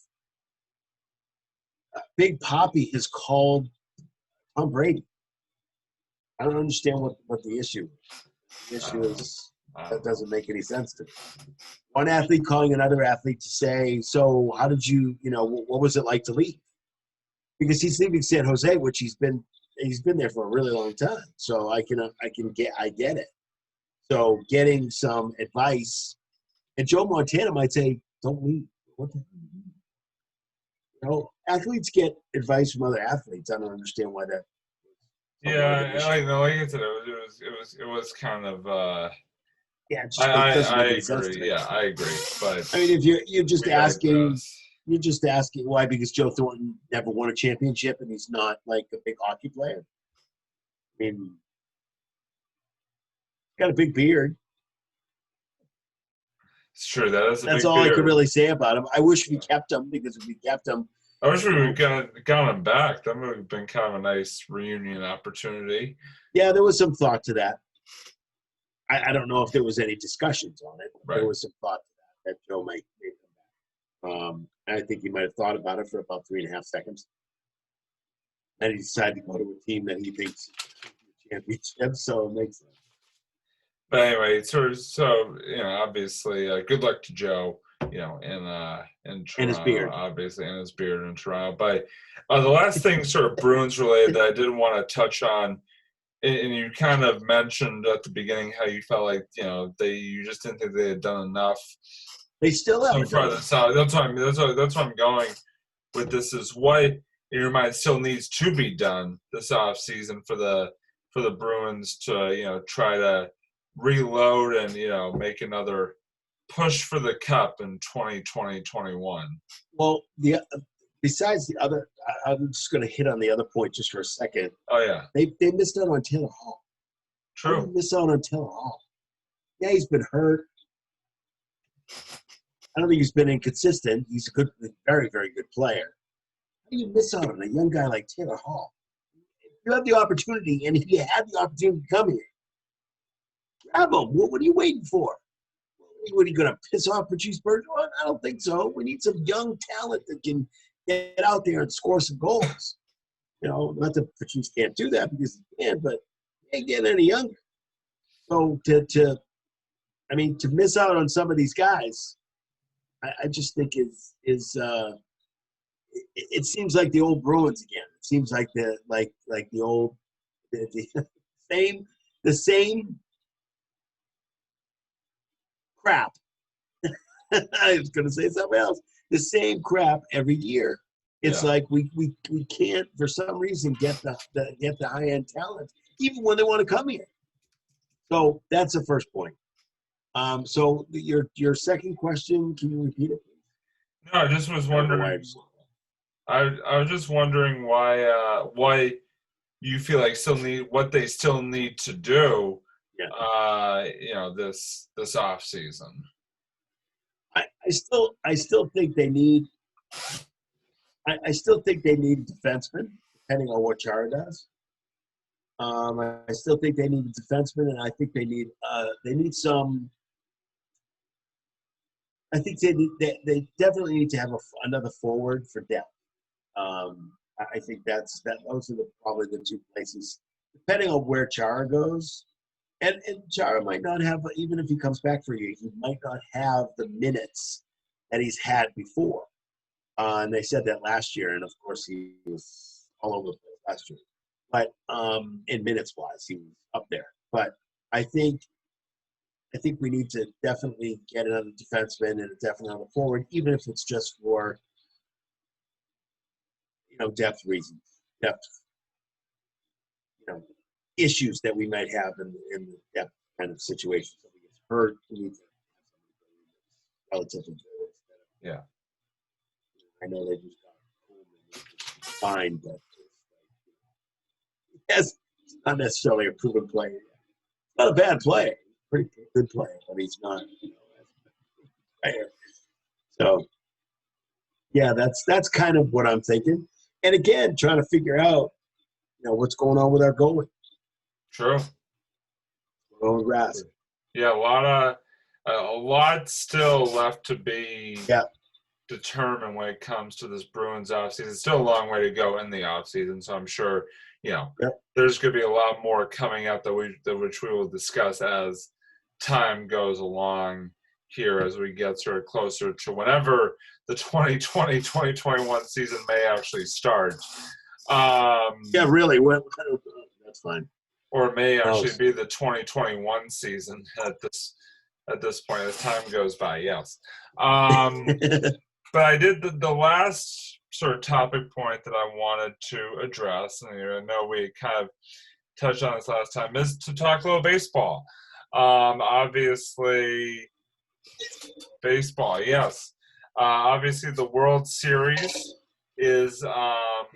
Big Papi has called Tom Brady. I don't understand what the issue is. The issue is that doesn't make any sense to me. One athlete calling another athlete to say, "So, how did you? What was it like to leave?" Because he's leaving San Jose, which he's been there for a really long time. So I get it. So getting some advice, and Joe Montana might say, "Don't leave." What the athletes get advice from other athletes. I don't understand why that. Yeah, like I said, it was kind of. Yeah, I agree. Yeah, I agree. But I mean, if you're just asking why, because Joe Thornton never won a championship and he's not like a big hockey player. I mean, got a big beard. It's true. That's all I could really say about him. I wish we kept him, because if we kept him, I wish we would have got him back. That would have been kind of a nice reunion opportunity. Yeah, there was some thought to that. I don't know if there was any discussions on it. But There was some thought to that Joe might come back. I think he might have thought about it for about 3.5 seconds. And he decided to go to a team that he thinks is the championship, so it makes sense. But anyway, so obviously, good luck to Joe, in Toronto, And his beard. obviously, and his beard in Toronto. But the last thing, sort of Bruins related, that I did want to touch on, and you kind of mentioned at the beginning how you felt like you just didn't think they had done enough. They still So haven't far done it. this out. That's what I'm going with. This is what in your mind still needs to be done this off season for the Bruins to try to reload and make another push for the cup in 2020-21. Well, besides the other, I'm just going to hit on the other point just for a second. Oh yeah, they missed out on Taylor Hall. True. They missed out on Taylor Hall. Yeah, he's been hurt. I don't think he's been inconsistent. He's a very, very good player. How do you miss out on a young guy like Taylor Hall? If you have the opportunity, and if you had the opportunity to come here, grab him. What are you waiting for? What are you going to piss off Patrice Bergeron? I don't think so. We need some young talent that can get out there and score some goals. Not that Patrice can't do that because he can, but he ain't getting any younger. So to miss out on some of these guys, I just think it seems like the old Bruins again. It seems like the old the same crap. I was going to say something else. The same crap every year. It's like we can't for some reason get the high end talent even when they want to come here. So that's the first point. So your second question, can you repeat it, please? No, I just was wondering. I was just wondering why you feel like what they still need to do. Yeah. This off season. I still think they need. I still think they need defensemen, depending on what Chara does. I still think they need a defenseman, and I think they need some. I think they definitely need to have another forward for depth. I think those are probably the two places, depending on where Chara goes. And Chara might not have, even if he comes back for you, he might not have the minutes that he's had before. And they said that last year, and of course he was all over the place last year. But in minutes-wise, he was up there. But I think we need to definitely get another defenseman and definitely another forward, even if it's just for depth reasons, issues that we might have in the depth kind of situation. Somebody gets hurt, we need to have somebody relatively good. Yeah. I know they just got fine, but yes, not necessarily a proven player. He's not a bad player. Pretty good player, but he's not a player. So yeah, that's kind of what I'm thinking. And again, trying to figure out, what's going on with our goalie. True. Going with Rask. Yeah, a lot still left to be determined when it comes to this Bruins offseason. It's still a long way to go in the offseason, so I'm sure there's going to be a lot more coming up which we will discuss as time goes along here as we get sort of closer to whenever the 2020-2021 season may actually start. Really. Well, that's fine. Or it may actually be the 2021 season at this point as time goes by. Yes. But I did the last sort of topic point that I wanted to address, and I know we kind of touched on this last time, is to talk a little baseball. Obviously, baseball, yes. Obviously, the World Series is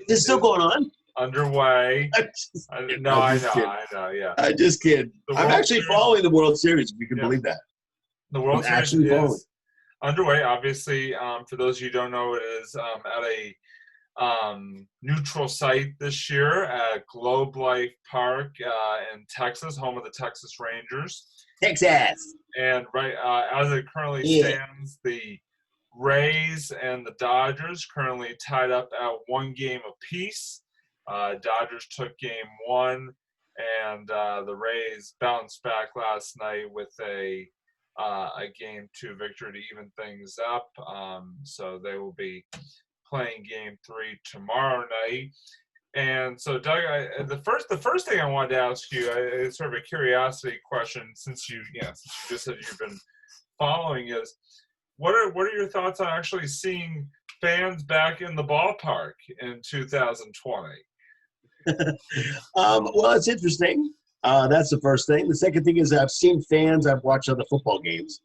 still going on? Underway. I know, yeah. I just kidding. I'm actually following the World Series, if you can believe that. The World Series is underway, obviously. For those of you who don't know, it is at a neutral site this year at Globe Life Park in Texas, home of the Texas Rangers. Texas. And as it currently stands, the Rays and the Dodgers currently tied up at 1 game apiece. Dodgers took game 1, and the Rays bounced back last night with a game 2 victory to even things up. So they will be playing game 3 tomorrow night. And so, Doug, the first thing I wanted to ask you, is sort of a curiosity question, since you just said you've been following, is what are your thoughts on actually seeing fans back in the ballpark in 2020? Well, it's interesting. That's the first thing. The second thing is I've seen fans. I've watched other football games.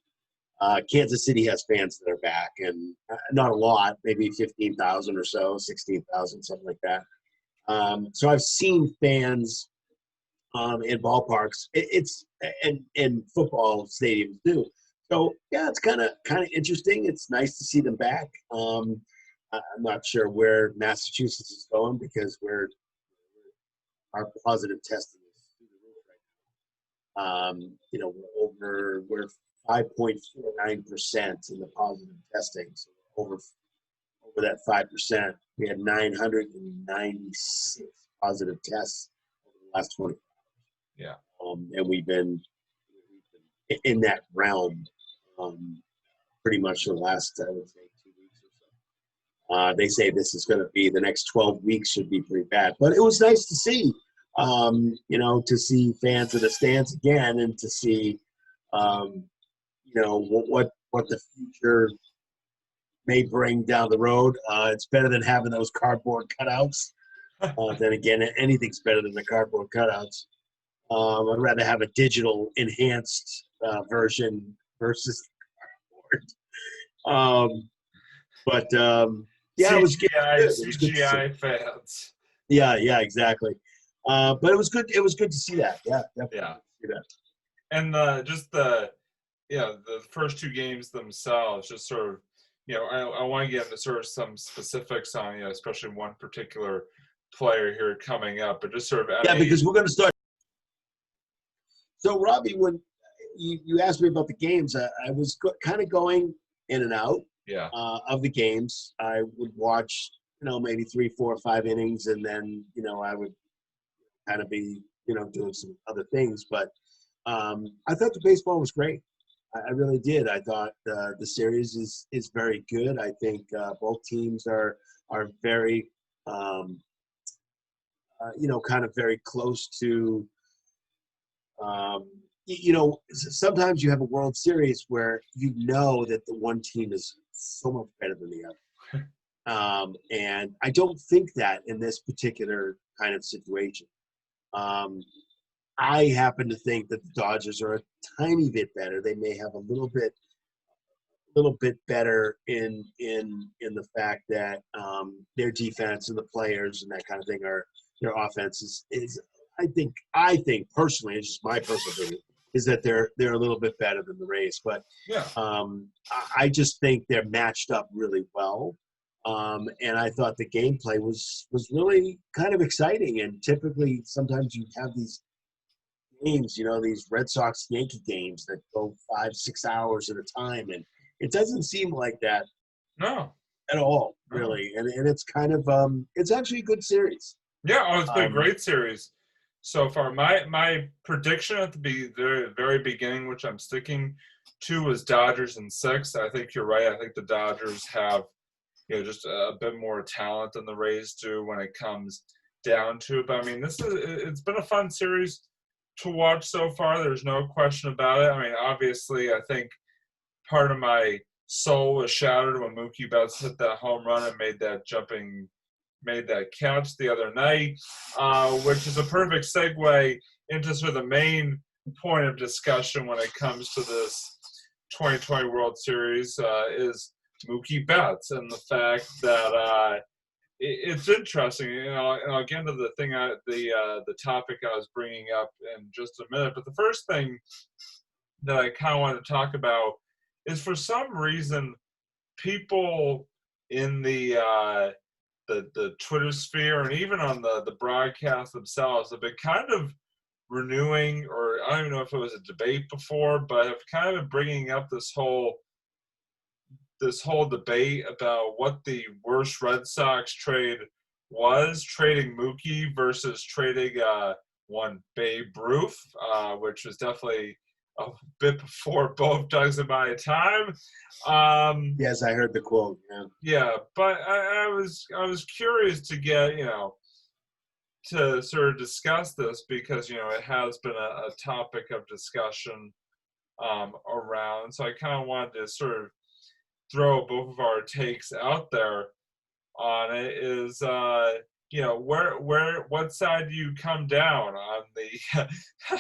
Kansas City has fans that are back, and not a lot, maybe 15,000 or so, 16,000, something like that. So I've seen fans in ballparks. It's and football stadiums too. So yeah, it's kind of interesting. It's nice to see them back. I'm not sure where Massachusetts is going, because our positive testing is through the roof right now. We're 5.49% in the positive testing, so over that 5%. We had 996 positive tests over the last 20. Yeah. And we've been in that realm pretty much for the last, I would say, 2 weeks or so. They say this is going to be, the next 12 weeks should be pretty bad. But it was nice to see, to see fans in the stands again, and to see, what the future may bring down the road. It's better than having those cardboard cutouts. Then again, anything's better than the cardboard cutouts. I'd rather have a digital enhanced version versus cardboard. Yeah, CGI fans. Yeah, exactly. But it was good. It was good to see that. Yeah, definitely. Yeah. See that. And the first 2 games themselves, just sort of, I want to get into sort of some specifics on, especially one particular player here coming up, but just sort of. Because we're going to start. So, Robbie, when you asked me about the games, I was kind of going in and out of the games. I would watch, maybe 3, 4, 5 innings, and then, I would kind of be, doing some other things. But I thought the baseball was great. I really did. I thought the series is very good. I think both teams are very, kind of very close to. Sometimes you have a World Series where that the one team is so much better than the other. And I don't think that in this particular kind of situation. I happen to think that the Dodgers are a tiny bit better. They may have a little bit better in the fact that their defense and the players and that kind of thing their offense is I think personally, it's just my personal opinion, is that they're a little bit better than the Rays. But I just think they're matched up really well. And I thought the gameplay was really kind of exciting. And typically, sometimes you have these games, these Red Sox Yankee games that go 5-6 hours at a time, and it doesn't seem like that. No, at all, really. And it's kind of it's actually a good series. Yeah, it's been a great series so far. My prediction at the very, very beginning, which I'm sticking to, was Dodgers in 6. I think you're right. I think the Dodgers have, just a bit more talent than the Rays do when it comes down to it. But I mean, it's been a fun series to watch so far. There's no question about it. I mean, obviously, I think part of my soul was shattered when Mookie Betts hit that home run and made that catch the other night, which is a perfect segue into sort of the main point of discussion when it comes to this 2020 World Series, is Mookie Betts, and the fact that it's interesting. And I'll get into the thing, the topic I was bringing up in just a minute. But the first thing that I kind of want to talk about is, for some reason, people in the Twitter sphere and even on the broadcast themselves have been kind of renewing, or I don't even know if it was a debate before, but have kind of been bringing up this whole this whole debate about what the worst Red Sox trade was, trading Mookie versus trading one Babe Ruth, which was definitely a bit before both Doug's and my time. Yes, I heard the quote. Yeah, but I was curious to get, to sort of discuss this because, it has been a topic of discussion around. So I kind of wanted to sort of throw both of our takes out there on it. Is what side do you come down on the,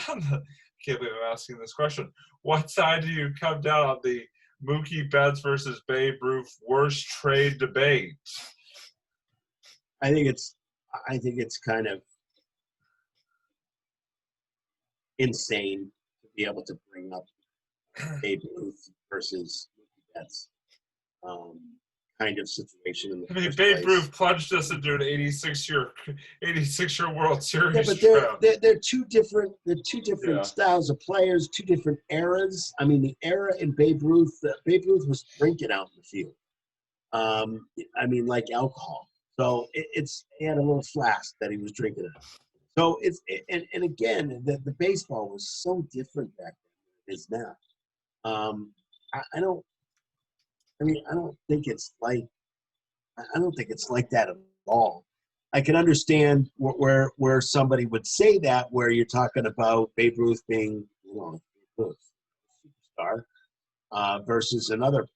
on the can't believe I'm asking this question. What side do you come down on the Mookie Betts versus Babe Ruth worst trade debate? I think it's kind of insane to be able to bring up Babe Ruth versus Mookie Betts kind of situation in the first Babe place. Ruth plunged us into an 86-year World Series. Yeah, but they're two different styles of players, two different eras. I mean, the era in Babe Ruth was drinking out in the field. I mean, like alcohol. So he had a little flask that he was drinking out. So and again, the baseball was so different back then than it is now. I don't think it's like that at all. I can understand where somebody would say that, where you're talking about Babe Ruth being, superstar versus another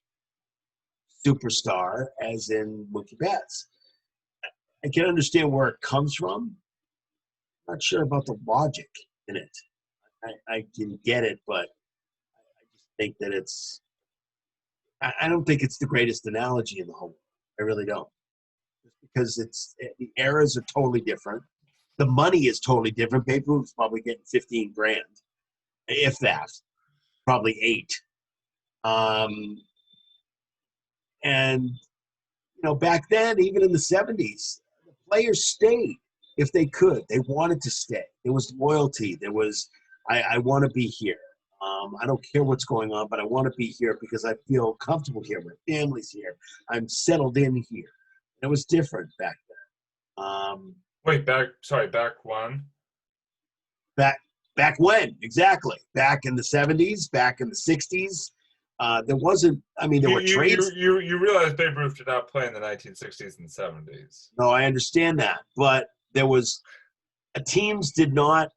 superstar, as in Mookie Betts. I can understand where it comes from. I'm not sure about the logic in it. I can get it, but I just think that I don't think it's the greatest analogy in the whole world. I really don't. Just because the eras are totally different. The money is totally different. Babe Ruth's probably getting $15,000, if that, probably $8,000. And back then, even in the 70s, the players stayed if they could. They wanted to stay. There was loyalty. There was, I want to be here. I don't care what's going on, but I want to be here because I feel comfortable here. My family's here. I'm settled in here. It was different back then. Back when? Back when, exactly. Back in the 70s, back in the 60s. There wasn't, there were trades. You realize Babe Ruth did not play in the 1960s and 70s. No, I understand that. But there was, teams that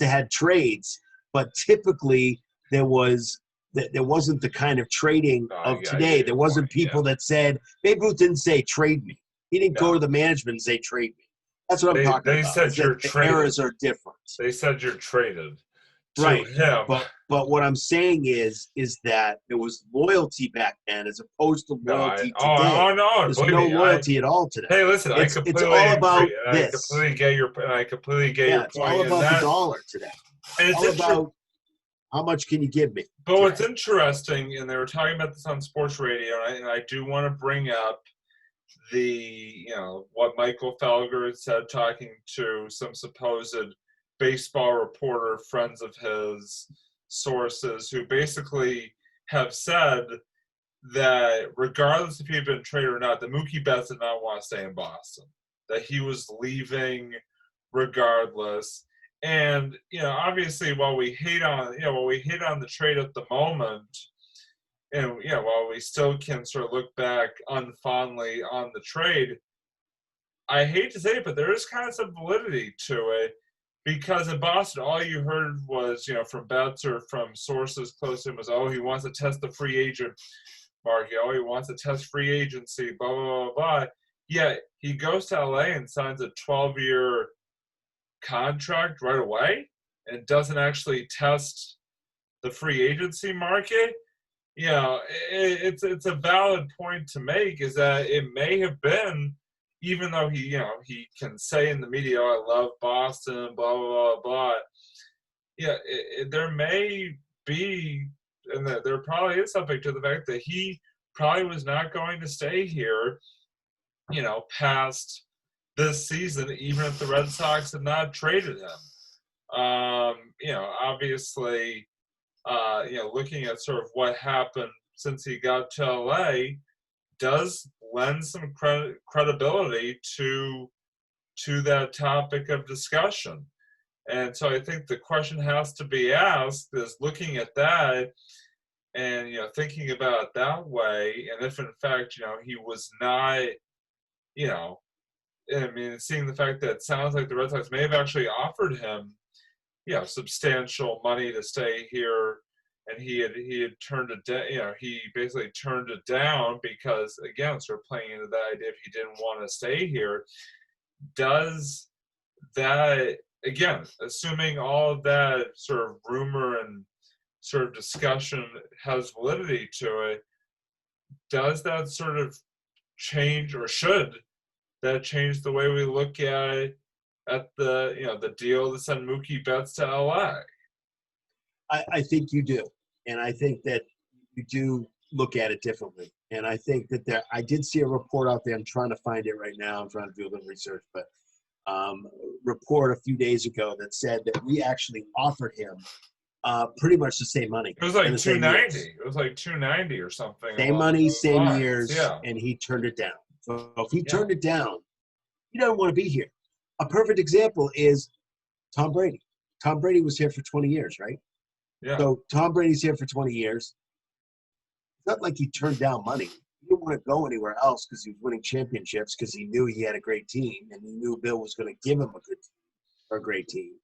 had trades, but typically there wasn't the kind of trading of today. There wasn't people that said, Babe Ruth didn't say trade me. He didn't go to the management and say trade me. That's what I'm talking about. They said you're traded. The eras are different. They said you're traded. Right. Him. But what I'm saying is that there was loyalty back then as opposed to loyalty today. No. There's no loyalty at all today. Hey, listen, it's all about this. I completely get your point. It's all about the dollar today. It's all about how much can you give me. But what's interesting, and they were talking about this on sports radio, and I do want to bring up what Michael Felger had said, talking to some supposed baseball reporter friends of his, sources, who basically have said that regardless if he had been traded or not, that Mookie Betts did not want to stay in Boston, that he was leaving regardless. And obviously, while we hate on the trade at the moment, and while we still can sort of look back unfondly on the trade, I hate to say it, but there is kind of some validity to it. Because in Boston, all you heard was, from Betts or from sources close to him was, he wants to test the free agent market. He wants to test free agency, blah, blah, blah, blah. Yeah, he goes to LA and signs a 12-year contract right away and doesn't actually test the free agency market. It's a valid point to make, is that it may have been, even though he can say in the media, I love Boston, blah, blah, blah, blah. Yeah, there may be, and there probably is something to the fact that he probably was not going to stay here, past this season, even if the Red Sox had not traded him. Obviously, looking at sort of what happened since he got to LA does lend some credibility to that topic of discussion. And so I think the question has to be asked is looking at that and, thinking about it that way. And if in fact, he was not, I mean, seeing the fact that it sounds like the Red Sox may have actually offered him, substantial money to stay here, and he had turned it down. He basically turned it down because, again, sort of playing into that idea if he didn't want to stay here. Does that, again, assuming all of that sort of rumor and sort of discussion has validity to it, does that sort of change, or should that change the way we look at the deal to send Mookie Betts to LA? I think you do. And I think that you do look at it differently. And I think that I did see a report out there. I'm trying to find it right now. I'm trying to do a little research, but report a few days ago that said that we actually offered him pretty much the same money. It was like $290. It was like $290 or something. Same money, same years, and he turned it down. So if he turned it down, he doesn't want to be here. A perfect example is Tom Brady. Tom Brady was here for 20 years, right? Yeah. So Tom Brady's here for 20 years. It's not like he turned down money. He didn't want to go anywhere else because he was winning championships, because he knew he had a great team and he knew Bill was going to give him a good team or a great team.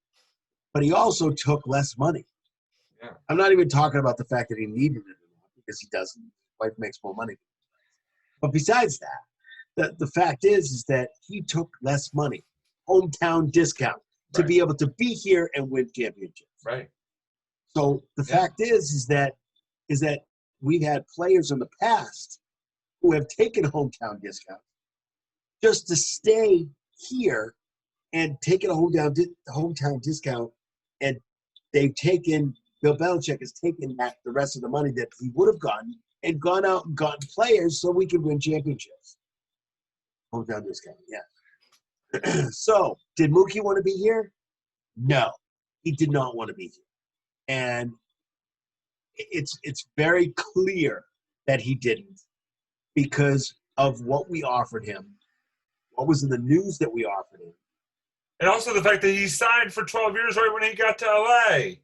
But he also took less money. Yeah. I'm not even talking about the fact that he needed it because he doesn't. His wife makes more money. But besides that, the fact is that he took less money, hometown discount, to be able to be here and win championships. Right. So the fact is that we've had players in the past who have taken hometown discounts just to stay here and taken a hometown discount, and they've taken Bill Belichick has taken the rest of the money that he would have gotten and gone out and gotten players so we can win championships. Hometown discount, yeah. So, did Mookie want to be here? No, he did not want to be here. And it's very clear that he didn't, because of what we offered him, what was in the news that we offered him. And also the fact that he signed for 12 years right when he got to LA.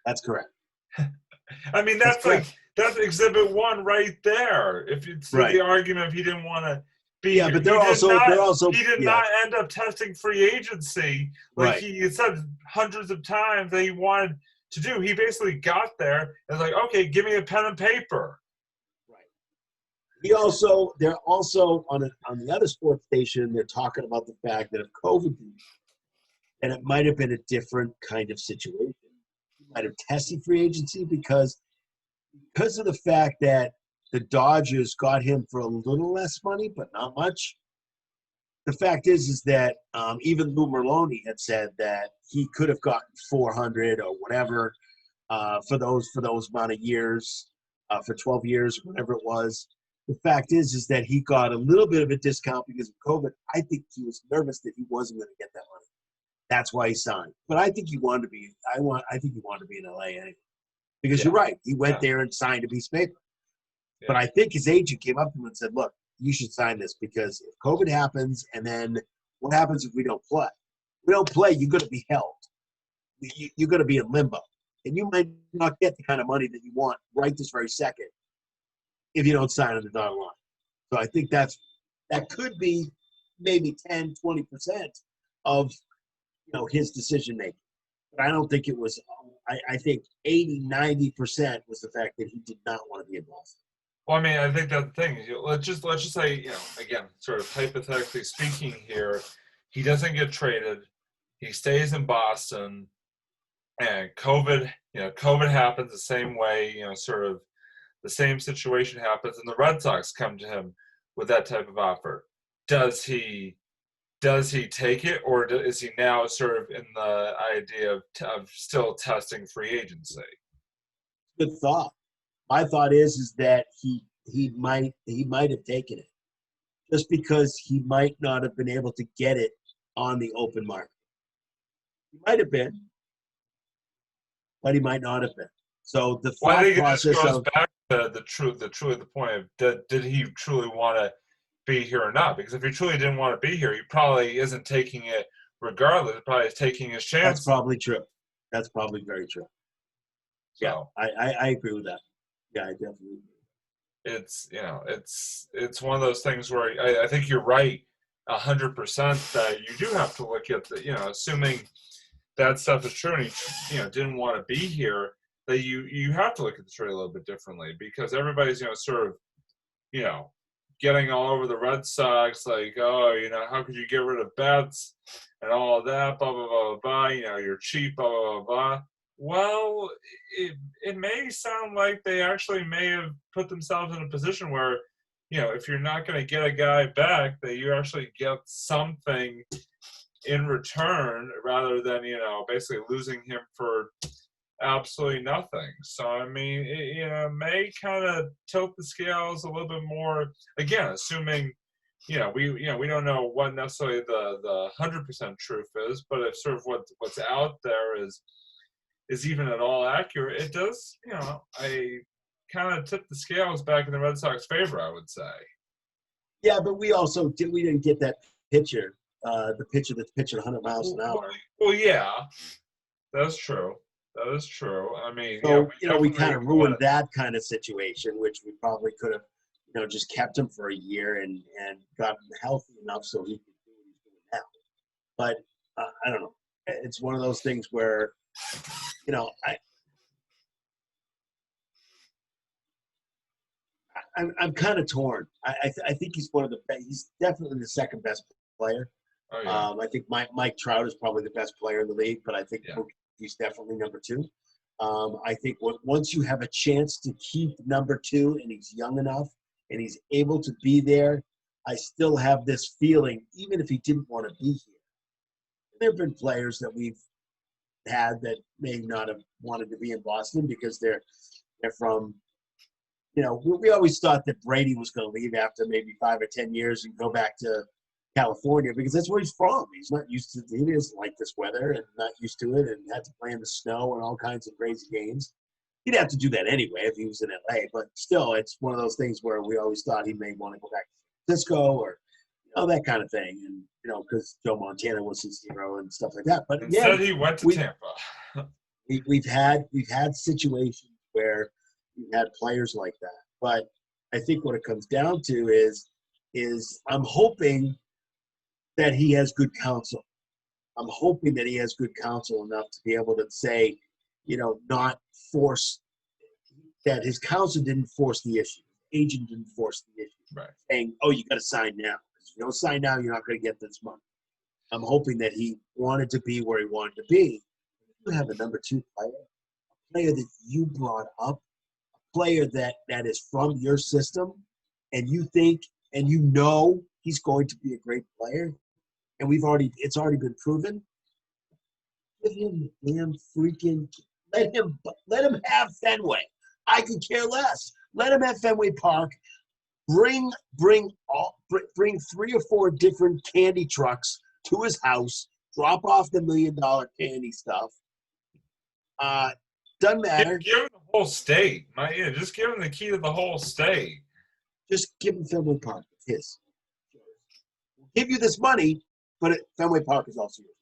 That's correct. I mean, that's exhibit one right there. If you see the argument, if he didn't want to be here. But he did not end up testing free agency like he said hundreds of times that he wanted to do. He basically got there and was like, okay, give me a pen and paper. They're also on the other sports station, they're talking about the fact that if COVID, and it might have been a different kind of situation. He might have tested free agency because of the fact that the Dodgers got him for a little less money, but not much. The fact is that even Lou Merloni had said that he could have gotten $400 or whatever for those amount of years, for 12 years, whatever it was. The fact is that he got a little bit of a discount because of COVID. I think he was nervous that he wasn't going to get that money. That's why he signed. But I think he wanted to be. I think he wanted to be in LA anyway. Because you're right, he went there and signed a piece of paper. Yeah. But I think his agent came up to him and said, "Look, you should sign this because if COVID happens, and then what happens if we don't play? If we don't play, you're going to be held. You're going to be in limbo, and you might not get the kind of money that you want right this very second if you don't sign on the dotted line." So I think that could be maybe 10, 20% of his decision making. But I don't think it was. I think 80, 90% was the fact that he did not want to be in Boston. Well, I mean, I think that the thing is, let's just say, again, sort of hypothetically speaking here, he doesn't get traded, he stays in Boston, and COVID happens the same way, sort of the same situation happens, and the Red Sox come to him with that type of offer. Does he take it, or is he now sort of in the idea of still testing free agency? Good thought. My thought is that he might have taken it, just because he might not have been able to get it on the open market. He might have been, but he might not have been. So the thought process goes back the point of did he truly want to be here or not? Because if he truly didn't want to be here, he probably isn't taking it regardless. He probably is taking his chance. That's probably true. That's probably very true. Yeah, So I agree with that. Yeah, I definitely agree. it's one of those things where I think you're right 100% that you do have to look at assuming that stuff is true and he didn't want to be here, that you have to look at the trade a little bit differently, because everybody's sort of you know getting all over the Red Sox, like, oh, how could you get rid of Betts and all of that, blah blah blah blah blah, you're cheap, blah blah blah blah. Well, it may sound like they actually may have put themselves in a position where, if you're not going to get a guy back, that you actually get something in return, rather than basically losing him for absolutely nothing. So I mean, it may kind of tilt the scales a little bit more. Again, assuming we don't know what necessarily the 100% truth is, but if sort of what's out there is even at all accurate, it does I kind of tip the scales back in the Red Sox favor, I would say. Yeah, but we didn't get that pitcher, the pitcher that's pitching 100 miles an hour. Well, yeah, that's true. That is true. I mean, so we kind of ruined that kind of situation, which we probably could have, just kept him for a year and gotten healthy enough so he could do what he's doing now. But I don't know. It's one of those things where, I'm kind of torn. I think he's one of the best. He's definitely the second best player. Oh, yeah. I think Mike Trout is probably the best player in the league, but I think he's definitely number two. I think once you have a chance to keep number two and he's young enough and he's able to be there, I still have this feeling, even if he didn't want to be here. There have been players that we've had that may not have wanted to be in Boston because they're from, we always thought that Brady was going to leave after maybe 5 or 10 years and go back to California because that's where he's from. He's not used to he doesn't like this weather and not used to it and had to play in the snow and all kinds of crazy games. He'd have to do that anyway if he was in LA, but still, it's one of those things where we always thought he may want to go back to San Francisco or that kind of thing, and because Joe Montana was his hero and stuff like that. But instead, he went to Tampa. We've had situations where we've had players like that, but I think what it comes down to is I'm hoping that he has good counsel. I'm hoping that he has good counsel enough to be able to say, not force that his counsel didn't force the issue. Agent didn't force the issue. Right. Saying, oh, you got to sign now. If you don't sign now, you're not going to get this money. I'm hoping that he wanted to be where he wanted to be. You have a number two player, a player that you brought up, a player that is from your system, and you think and he's going to be a great player, and it's already been proven. Give him the damn freaking let him have Fenway. I could care less. Let him have Fenway Park. Bring 3 or 4 different candy trucks to his house. Drop off the $1 million candy stuff. Doesn't matter. Give him the whole state. Just give him the key to the whole state. Just give him Fenway Park. It's his. We'll give you this money, but Fenway Park is also yours.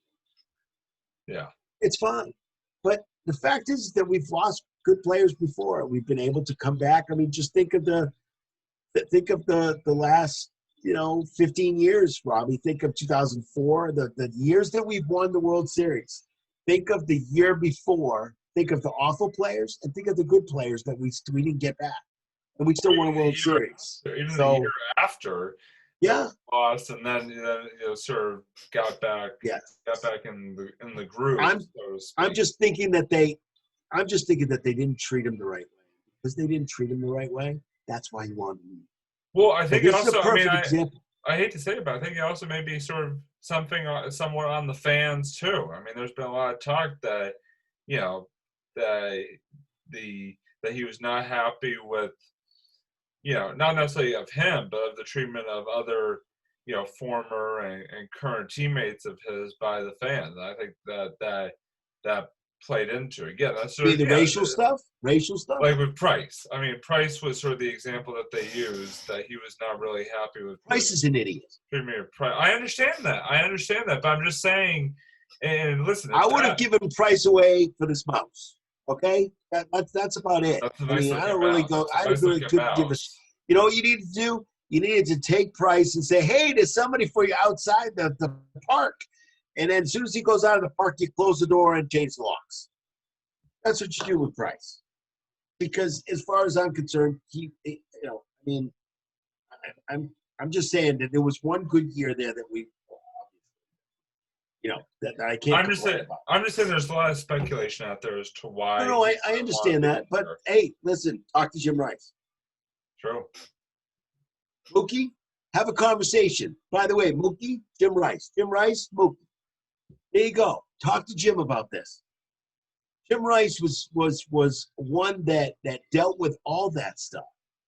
Yeah. It's fine. But the fact is that we've lost good players before. We've been able to come back. I mean, just think of the last 15 years, Robbie. Think of 2004, the years that we've won the World Series. Think of the year before. Think of the awful players, and think of the good players that we didn't get back, and we still won a World Series. Even the year after, yeah, lost, and then sort of got back. Yeah, got back in the groove. I'm just thinking that they didn't treat him the right way. Because they didn't treat him the right way, that's why he wanted to leave. Well, I think also, example. I hate to say it, but I think it also may be sort of something somewhat on the fans too. I mean, there's been a lot of talk that that he was not happy with, not necessarily of him, but of the treatment of other, former and current teammates of his by the fans. I think that played into it. Yeah, that's I mean, the racial stuff. Like with Price. I mean, Price was sort of the example that they used, that he was not really happy with. Price is an idiot. Premier Price. I understand that. But I'm just saying. And listen, I would have given Price away for this mouse. Okay, that's about it. I mean, I don't really go. I really couldn't give a. You know what you need to do? You needed to take Price and say, "Hey, there's somebody for you outside the park," and then as soon as he goes out of the park, you close the door and change the locks. That's what you do with Price. Because as far as I'm concerned, I mean, I'm just saying that there was one good year there that we, that I can't. I'm just saying there's a lot of speculation out there as to why. No, I understand that, but hey, listen, talk to Jim Rice. True. Mookie, have a conversation. By the way, Mookie, Jim Rice, Mookie. There you go. Talk to Jim about this. Jim Rice was one that dealt with all that stuff.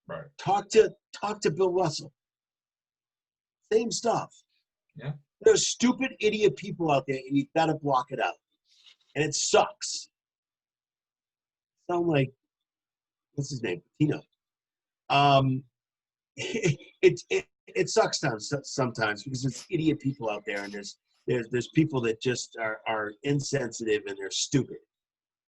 Right. Talk to Bill Russell. Same stuff. Yeah. There's stupid idiot people out there, and you gotta block it out. And it sucks. Sound like what's his name? Tino. It sucks sometimes because there's idiot people out there, and there's people that just are insensitive and they're stupid.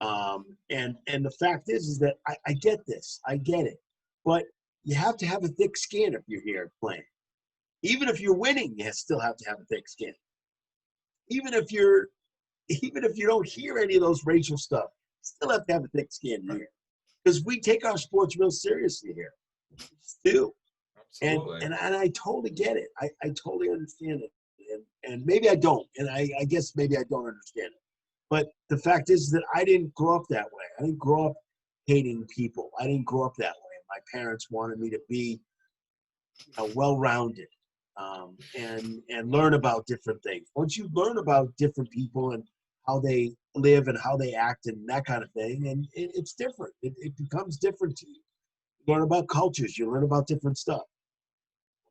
And the fact is that I get this. I get it. But you have to have a thick skin if you're here playing. Even if you're winning, you still have to have a thick skin. Even if you don't hear any of those racial stuff, you still have to have a thick skin here. Because we take our sports real seriously here. We do. Absolutely. And I totally get it. I totally understand it. And maybe I don't. And I guess maybe I don't understand it. But the fact is that I didn't grow up that way. I didn't grow up hating people. I didn't grow up that way. My parents wanted me to be well-rounded and learn about different things. Once you learn about different people and how they live and how they act and that kind of thing, and it's different. It becomes different to you. You learn about cultures. You learn about different stuff.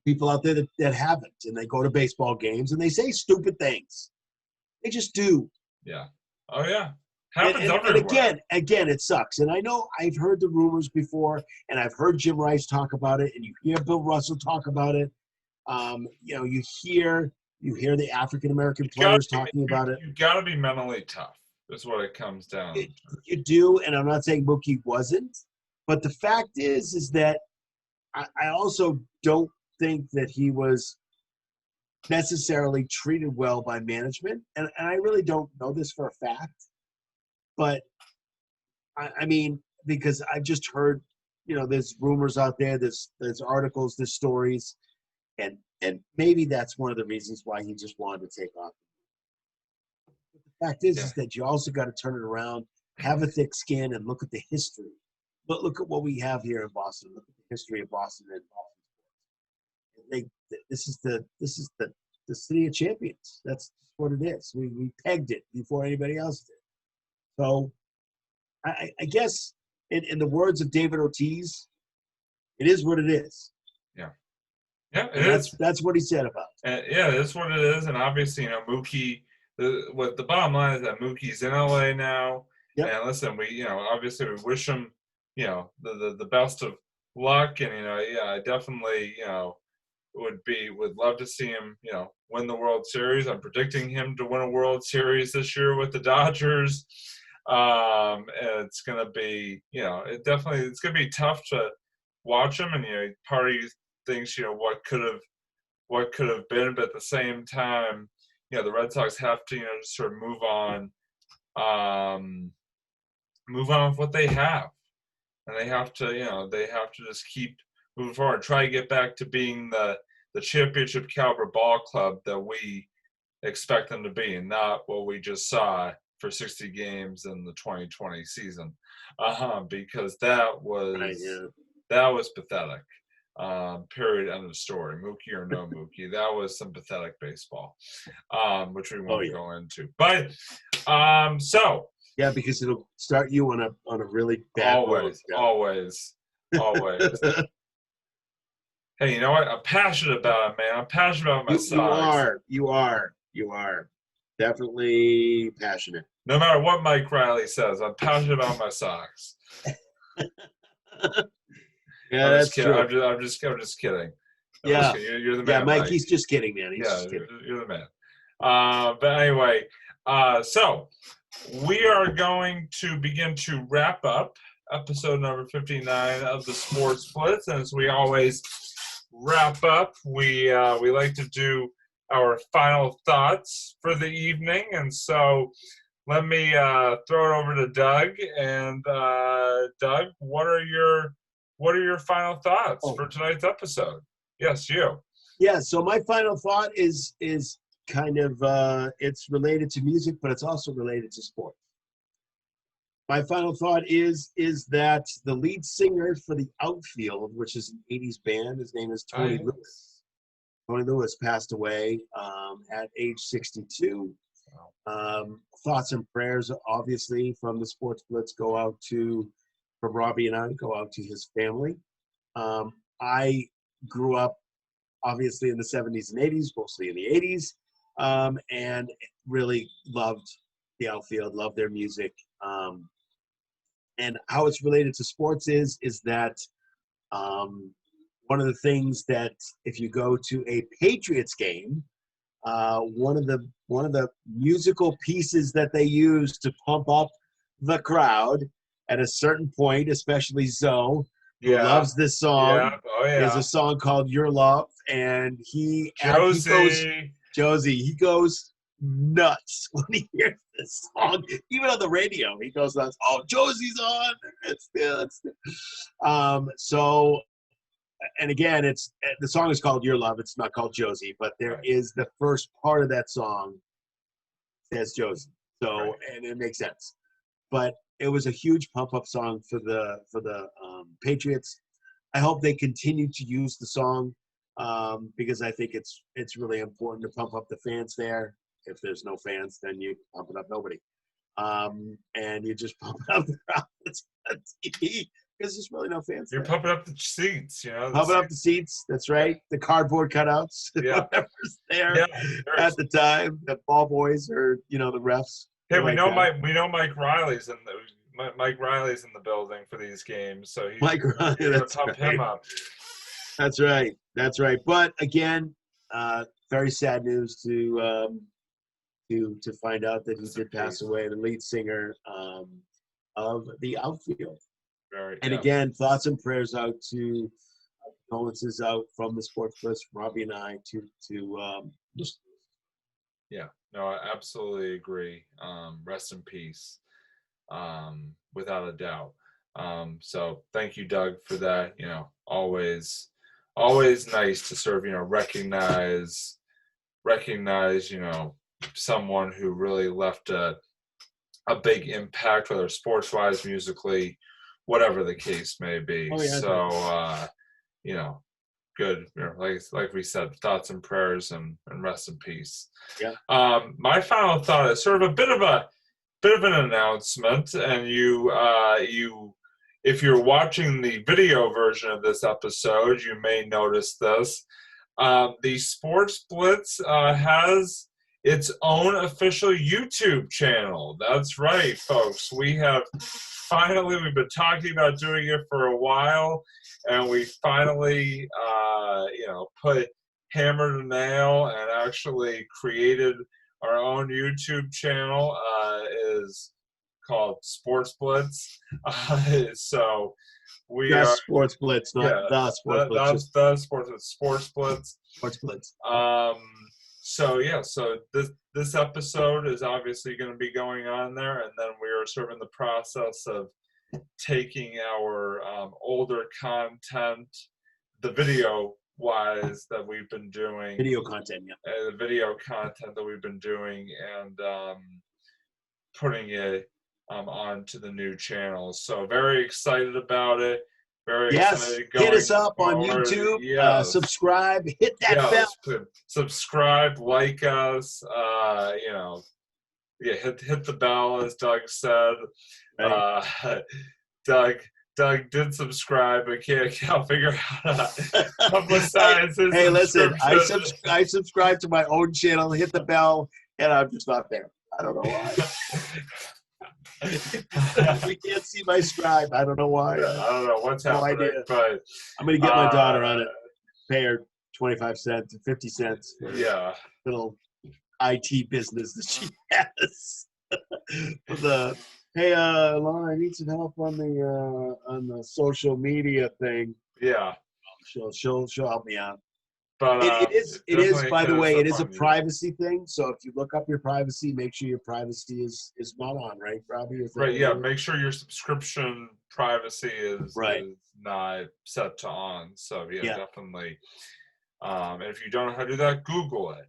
People out there that haven't, and they go to baseball games and they say stupid things. They just do. Yeah. Oh, yeah. Happens and again, it sucks. And I know I've heard the rumors before, and I've heard Jim Rice talk about it, and you hear Bill Russell talk about it. You hear the African American players talking about it. You got to be mentally tough. Is what it comes down to. You do, and I'm not saying Mookie wasn't, but the fact is that I also don't think that he was necessarily treated well by management, and I really don't know this for a fact, but I mean, because I've just heard, there's rumors out there, there's articles, there's stories, and maybe that's one of the reasons why he just wanted to take off. But the fact is that you also got to turn it around, have a thick skin, and look at the history. But look at what we have here in Boston. Look at the history of Boston and Boston. This is the city of champions. That's what it is. We pegged it before anybody else did. So I guess in the words of David Ortiz, it is what it is. Yeah. Yeah, that's what he said about it. Yeah, that's what it is. And obviously, Mookie, the bottom line is that Mookie's in LA now. Yep. And listen, we obviously we wish him, the best of luck. And, I definitely, would love to see him, win the World Series. I'm predicting him to win a World Series this year with the Dodgers. And it's going to be, it's going to be tough to watch him. And, part of you thinks, what could have been, but at the same time, the Red Sox have to, sort of move on with what they have. And they have to just keep moving forward, try to get back to being the championship caliber ball club that we expect them to be, and not what we just saw for 60 games in the 2020 season, because that was pathetic. Period. End of story. Mookie or no Mookie, that was some pathetic baseball, which we won't go into. But so yeah, because it'll start you on a really bad always. Hey, you know what? I'm passionate about it, man. I'm passionate about my Sox. You are definitely passionate. No matter what Mike Riley says, I'm passionate about my Sox. Yeah, that's true. I'm just kidding. Yeah, You're the man. Mike. Mike. He's just kidding, man. He's just kidding. You're the man. But anyway, so we are going to begin to wrap up episode number 59 of the Sports Blitz. And as we always wrap up, we like to do our final thoughts for the evening. And so let me throw it over to Doug. And Doug, what are your final thoughts for tonight's episode? Yes, you. Yeah. So my final thought is kind of it's related to music, but it's also related to sports. My final thought is that the lead singer for the Outfield, which is an 80s band, his name is Tony Lewis. Tony Lewis passed away at age 62. Thoughts and prayers, obviously, from the Sports Blitz from Robbie and I, go out to his family. I grew up, obviously, in the 70s and 80s, mostly in the 80s, and really loved the Outfield, loved their music. And how it's related to sports is that one of the things that if you go to a Patriots game, one of the musical pieces that they use to pump up the crowd at a certain point, especially Zoe, who loves this song, is a song called "Your Love," and he goes nuts when he hears this song. Even on the radio, he goes nuts. Oh, Josie's on. So, and again, the song is called "Your Love." It's not called Josie, but there is the first part of that song says Josie. So, and it makes sense. But it was a huge pump-up song for the Patriots. I hope they continue to use the song because I think it's really important to pump up the fans there. If there's no fans, then you pump it up nobody. And you just pump it up the crowd on TV because there's really no fans. You're pumping up the seats, Pumping up the seats, that's right. The cardboard cutouts, whatever's there at the time. The ball boys or, the refs. Hey, we know Mike Riley's in the building for these games, so he's going to pump him up. That's right. But again, very sad news to find out that he did pass away, the lead singer of the Outfield. Again, thoughts and prayers out to condolences out from the Sports Blitz, Robbie and I, to just. Yeah, no, I absolutely agree. Rest in peace, without a doubt. So thank you, Doug, for that. Always nice to sort of, recognize, someone who really left a big impact, whether sports-wise, musically, whatever the case may be. So, good. Like we said, thoughts and prayers and rest in peace. Yeah. My final thought is sort of a bit of an announcement, and if you're watching the video version of this episode, you may notice this. The Sports Blitz has its own official YouTube channel. That's right, folks. We've been talking about doing it for a while, and we finally, put hammer to nail and actually created our own YouTube channel. Is called Sports Blitz. So we are Sports Blitz, not the Sports Blitz. That's the Sports Blitz. Sports Blitz. So this episode is obviously going to be going on there, and then we are sort of in the process of taking our older content, the video wise that we've been doing, video content, the video content that we've been doing, and putting it onto the new channel. So very excited about it. Very excited. Hit us up on YouTube. Subscribe. Hit that bell. Subscribe. Like us. Hit the bell, as Doug said. Right. Doug did subscribe. I can't figure out how to publicize his. Hey, listen. I subscribe to my own channel. Hit the bell, and I'm just not there. I don't know why. We can't see my scribe. I don't know why. I don't know what's happening, idea. but I'm going to get my daughter on it. Pay her 25 cents or 50 cents for little IT business that she has. Hey, Lana, I need some help on the social media thing. Yeah. She'll help me out. But it is. By the way, it is a you. privacy thing. So if you look up your privacy, make sure your privacy is not on, right, Robbie? Right. Yeah. Make sure your subscription privacy is not set to on. So definitely. And if you don't know how to do that, Google it.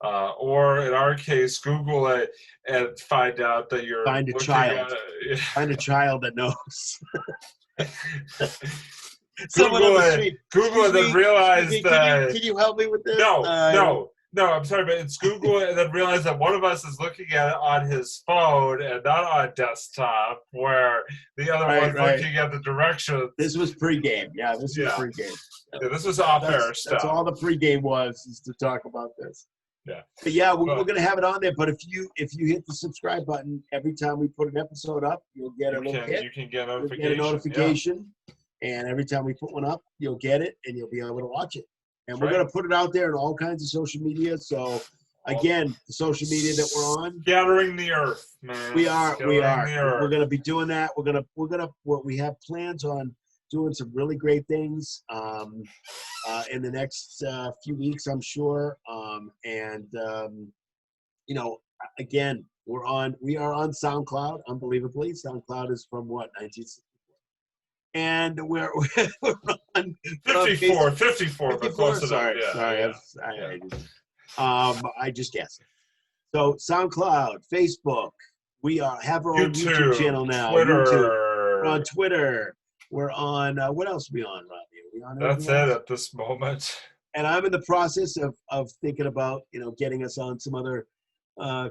Or in our case, Google it and find out that you're find a child. Find a child that knows. Google it, then realize that. Can you help me with this? No, I'm sorry, but it's Google it and then realize that one of us is looking at it on his phone and not on desktop, where the other one's looking at the directions. This was pregame. Yeah, this was pregame. Yeah, this was off-air stuff. That's all the pregame was, is to talk about this. Yeah. But yeah, we're going to have it on there. But if you hit the subscribe button every time we put an episode up, you'll get a little hit. You can get a notification. You'll get a notification. Yeah. And every time we put one up, you'll get it and you'll be able to watch it. And we're going to put it out there in all kinds of social media. So again, the social media that we're on, scattering the earth, man. We are. We're going to be doing that. We have plans on doing some really great things in the next few weeks, I'm sure. Again, we are on SoundCloud, unbelievably. SoundCloud is from what, 1960? And we're on 54, but close enough. Sorry. I just guessed. So SoundCloud, Facebook. We have our own YouTube channel now. Twitter. We're on Twitter. We're on. What else are we on, Robbie? That's it at this moment. And I'm in the process of thinking about getting us on some other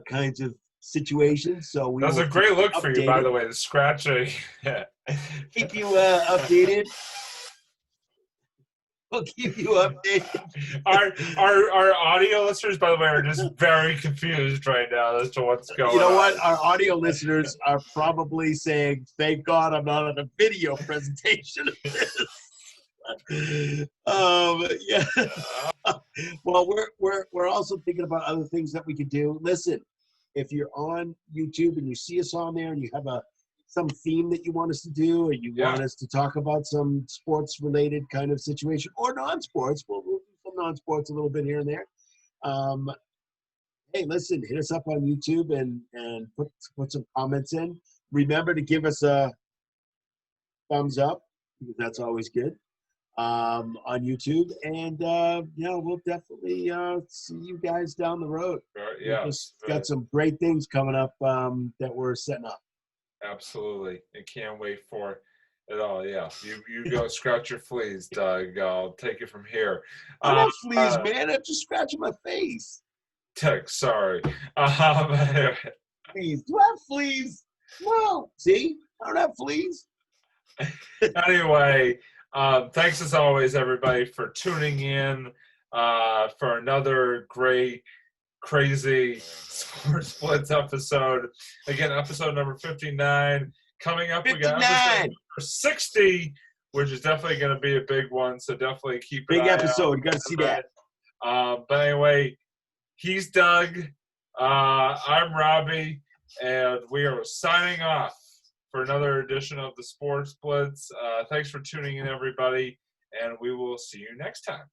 kinds of situations. So that's a great look for you, by the way. The scratching. Keep you updated. We'll keep you updated. Our audio listeners, by the way, are just very confused right now as to what's going on. You know what? Our audio listeners are probably saying, "Thank God I'm not on a video presentation of this." Yeah. Well, we're also thinking about other things that we could do. Listen, if you're on YouTube and you see us on there and you have some theme that you want us to do, or you want us to talk about some sports-related kind of situation, or non-sports, we'll do some non-sports a little bit here and there. Hey, listen, hit us up on YouTube and put some comments in. Remember to give us a thumbs up, because that's always good, on YouTube. And, we'll definitely see you guys down the road. Yeah. We've just got some great things coming up that we're setting up. Absolutely. I can't wait for it all. Yeah. You go scratch your fleas, Doug. I'll take it from here. I don't have fleas, man. I'm just scratching my face. Sorry. Fleas. Do I have fleas? No. See? I don't have fleas. Anyway, thanks as always, everybody, for tuning in for another great, crazy Sports Blitz episode. Again, episode number 59. Coming up, 59. We got episode number 60, which is definitely going to be a big one. So definitely keep an eye out. Big episode. You got to see that. But anyway, he's Doug. I'm Robbie. And we are signing off for another edition of the Sports Blitz. Thanks for tuning in, everybody. And we will see you next time.